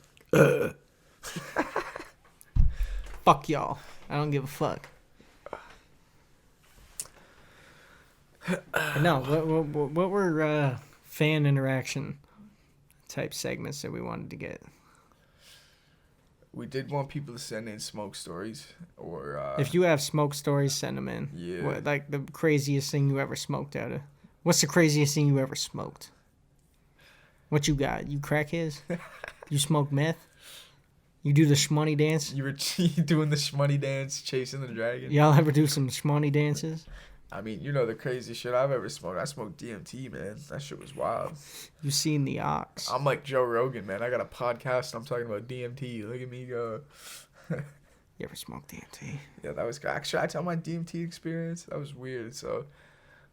Fuck y'all. I don't give a fuck. No, what were fan interaction type segments that we wanted to get? We did want people to send in smoke stories or... if you have smoke stories, send them in. Yeah. What, like the craziest thing you ever smoked out of? What's the craziest thing you ever smoked? What you got? You crackheads? You smoke meth? You do the shmoney dance? You were doing the shmoney dance, chasing the dragon? Y'all ever do some shmoney dances? I mean, you know the crazy shit I've ever smoked. I smoked DMT, man. That shit was wild. You seen the ox? I'm like Joe Rogan, man. I got a podcast. I'm talking about DMT. Look at me go. You ever smoked DMT? Yeah, that was... Actually, I tell my DMT experience. That was weird. So,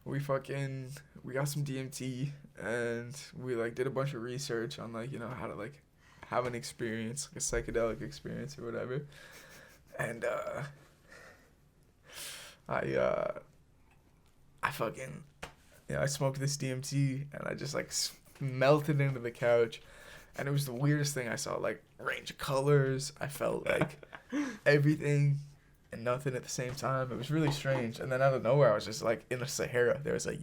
we got some DMT, and we, like, did a bunch of research on, like, you know, how to, like, have an experience, like a psychedelic experience or whatever. And, I fucking, you know, I smoked this DMT, and I just, like, melted into the couch, and it was the weirdest thing I saw, like, range of colors. I felt, like, everything and nothing at the same time. It was really strange. And then out of nowhere, I was just, like, in the Sahara. There was, like,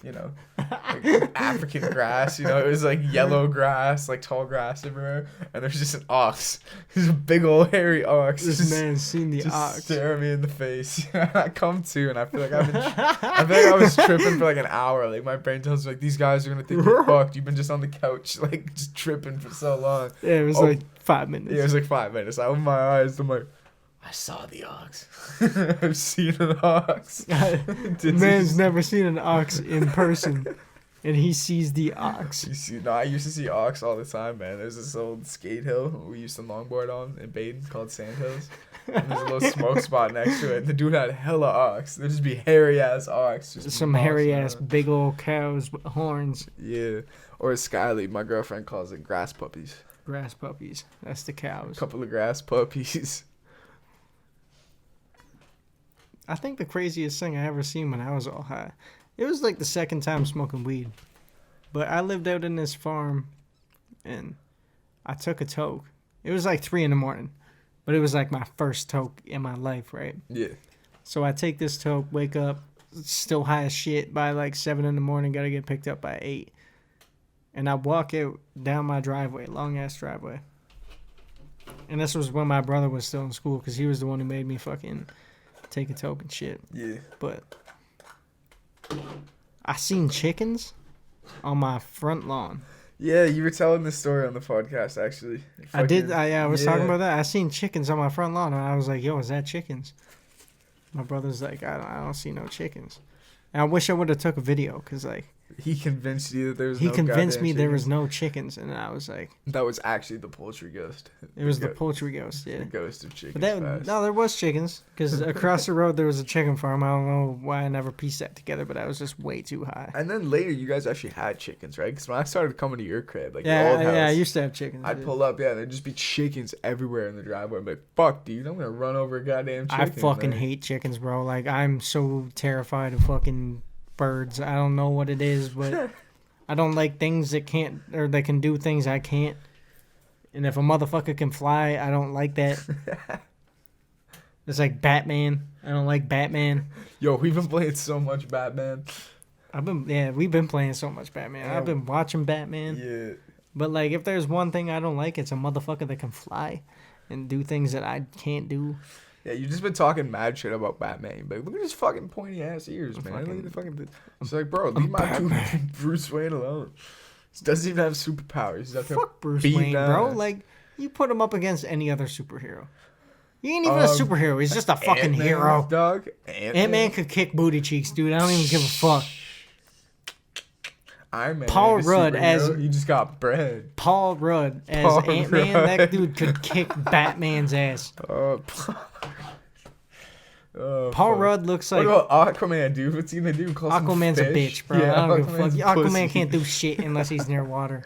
you know, like African grass, you know, it was like yellow grass, like tall grass everywhere, and there's just an ox. There's a big old hairy ox. This man's seen the ox. Stare me in the face. I come to, and I feel like I was tripping for like an hour. Like my brain tells me like these guys are gonna think you're fucked. You've been just on the couch like just tripping for so long. Yeah, it was like 5 minutes. Yeah, it was like 5 minutes. I opened my eyes. I'm like, I saw the ox. I've seen an ox. Man's never seen an ox in person, and he sees the ox. I used to see ox all the time, man. There's this old skate hill we used to longboard on in Baden called Sand Hills. And there's a little smoke spot next to it. And the dude had hella ox. There'd just be hairy-ass ox. Some hairy-ass big old cows with horns. Yeah. Or Skyly, my girlfriend calls it grass puppies. Grass puppies. That's the cows. A couple of grass puppies. I think the craziest thing I ever seen when I was all high, it was like the second time smoking weed. But I lived out in this farm, and I took a toke. It was like 3 a.m, but it was like my first toke in my life, right? Yeah. So I take this toke, wake up, still high as shit by like 7 a.m, gotta get picked up by 8. And I walk out down my driveway, long-ass driveway. And this was when my brother was still in school, because he was the one who made me fucking... take a token shit. Yeah. But I seen chickens on my front lawn. Yeah, you were telling this story on the podcast, actually. I was talking about that. I seen chickens on my front lawn, and I was like, yo, is that chickens? My brother's like, I don't see no chickens. And I wish I would have took a video, because, like... He convinced you that there was He no convinced me chickens. there was no chickens, and I was like... That was actually the poultry ghost. It was the poultry ghost, yeah. The ghost of chickens. But no, there was chickens, because across the road there was a chicken farm. I don't know why I never pieced that together, but I was just way too high. And then later, you guys actually had chickens, right? Because when I started coming to your crib, like your old house, I used to have chickens. I'd pull up, there'd just be chickens everywhere in the driveway. I'm like, fuck, dude, I'm gonna run over a goddamn chicken. I fucking hate chickens, bro. Like, I'm so terrified of fucking birds. I don't know what it is, but I don't like things that can't, or that can do things I can't. And if a motherfucker can fly, I don't like that. It's like Batman. I don't like Batman. Yo, we've been playing so much Batman. We've been playing so much Batman. I've been watching Batman. Yeah. But, like, if there's one thing I don't like, it's a motherfucker that can fly and do things that I can't do. Yeah, you've just been talking mad shit about Batman. But look at his fucking pointy ass ears, man. Look at the fucking... It's like, bro, leave my dude Bruce Wayne alone. He doesn't even have superpowers. Fuck Bruce Wayne, bro. Like, you put him up against any other superhero. He ain't even a superhero. He's just a fucking Ant-Man, hero. Dog. Ant-Man could kick booty cheeks, dude. I don't even give a fuck. Iron Man. Paul ain't a Rudd superhero. as- You just got bread. Paul Rudd as Paul Ant-Man, Rudd. that dude could kick Batman's ass. Oh, Paul fuck. Rudd looks What like about Aquaman, dude? What's he gonna do? Call some Aquaman's a fish? bitch, bro. Yeah, I don't give a fuck. Aquaman's Aquaman pussy. can't do shit unless he's near water.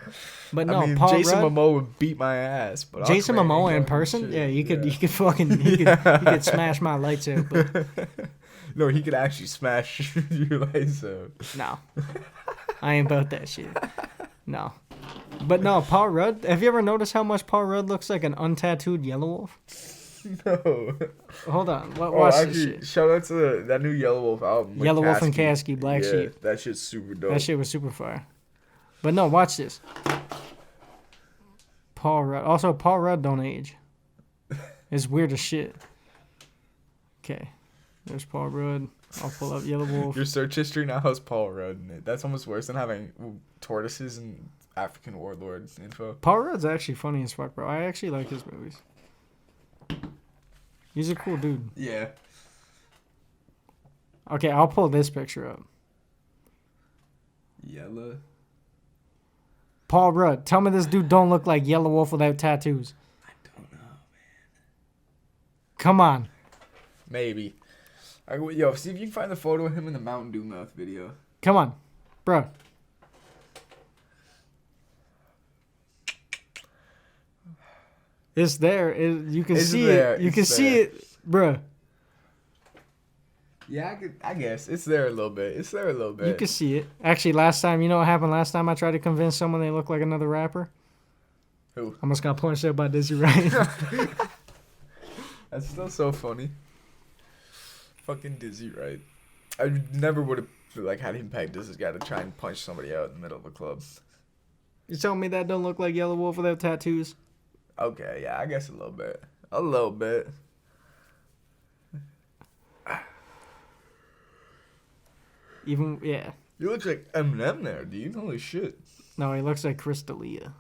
But no, I mean, Paul Jason Rudd, Momoa would beat my ass, but Jason Aquaman Momoa ain't in doing person, shit. yeah, you could fucking he could smash my lights out. But No, he could actually smash your lights out. no, I ain't about that shit. No, but no, Paul Rudd. Have you ever noticed how much Paul Rudd looks like an untattooed Yellow Wolf? No. Hold on, Oh, watch this actually, shit. shout out to that new Yellow Wolf album. with Yellow Wolf and Kasky. Kasky, Black Yeah, Sheep. that shit's super dope. That shit was super fire. But no, watch this. Paul Rudd. Also, Paul Rudd don't age. It's weird as shit. Okay. There's Paul Rudd. I'll pull up Yellow Wolf. Your search history now has Paul Rudd in it. That's almost worse than having tortoises and African warlord info. Paul Rudd's actually funny as fuck, bro. I actually like his movies. He's a cool dude. Yeah. Okay, I'll pull this picture up. Yellow. Paul Rudd. Tell me this dude don't look like Yellow Wolf without tattoos. I don't know, man. Come on. Maybe. Yo, see if you can find the photo of him in the Mountain Dew mouth video. Come on. Bro. It's there. You can It's see there. it. You It's can see there. it, bro. Yeah, I guess. It's there a little bit. It's there a little bit. You can see it. Actually, last time, you know what happened last time I tried to convince someone they look like another rapper? Who? I almost got punched out by Dizzy Wright. That's still so funny. Fucking Dizzy, right? I never would have had him pegged as this guy to try and punch somebody out in the middle of a club. You telling me that don't look like Yellow Wolf without tattoos? Okay, yeah, I guess a little bit. A little bit. Even, yeah. You look like Eminem there, dude. Holy shit. No, he looks like Chris D'Elia.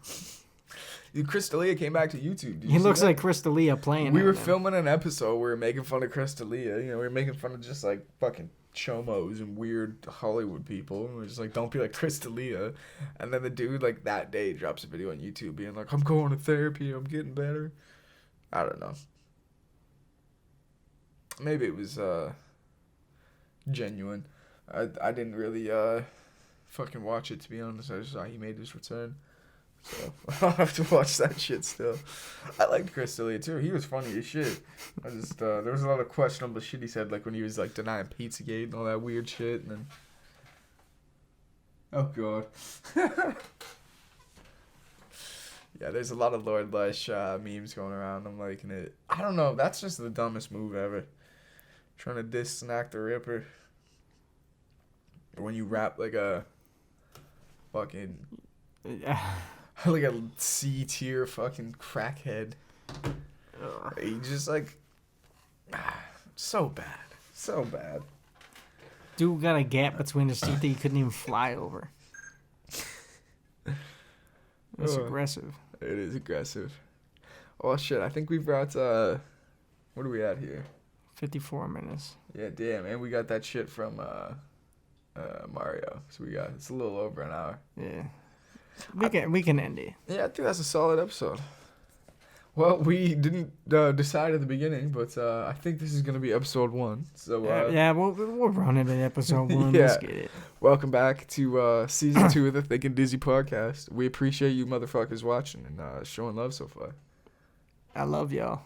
Dude, Chris D'Elia came back to YouTube. Did you He see looks that? like Chris D'Elia playing. We were Eminem. filming an episode where we were making fun of Chris D'Elia. You know, we were making fun of just like fucking chomos and weird Hollywood people. And we're just like, don't be like Chris D'Elia. And then the dude, like, that day drops a video on YouTube being like, I'm going to therapy. I'm getting better. I don't know. Maybe it was genuine. I didn't really fucking watch it, to be honest. I just saw he made his return. So I'll have to watch that shit still. I liked Chris D'Elia too. He was funny as shit. I just there was a lot of questionable shit he said, like when he was like denying Pizzagate and all that weird shit. And then, oh god, yeah, there's a lot of Lord Lush memes going around. I'm liking it. I don't know. That's just the dumbest move ever. Trying to diss Snack the Ripper. Or when you rap like a fucking. Like a C tier fucking crackhead. He just like so bad. So bad. Dude got a gap between his teeth that he couldn't even fly over. That's aggressive. It is aggressive. Oh shit, I think we've got what are we at here? 54 minutes. Yeah, damn, and we got that shit from Mario. So it's a little over an hour. Yeah. We can end it. Yeah, I think that's a solid episode. Well, we didn't decide at the beginning, but I think this is going to be episode 1. So we'll run it at episode 1. Yeah. Let's get it. Welcome back to season 2 of the Thick and Dizzy podcast. We appreciate you motherfuckers watching and showing love so far. I love y'all.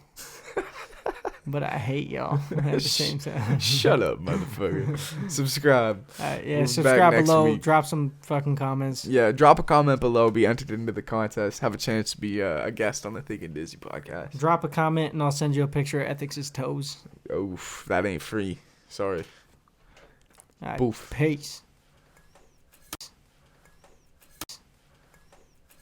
But I hate y'all at the same time. Shut up, motherfucker. Subscribe. Yeah, We'll be subscribe back next below. week. Drop some fucking comments. Yeah, drop a comment below. Be entered into the contest. Have a chance to be a guest on the Thick and Dizzy podcast. Drop a comment and I'll send you a picture of Thicc's toes. Oof, that ain't free. Sorry. All right, Boof. peace.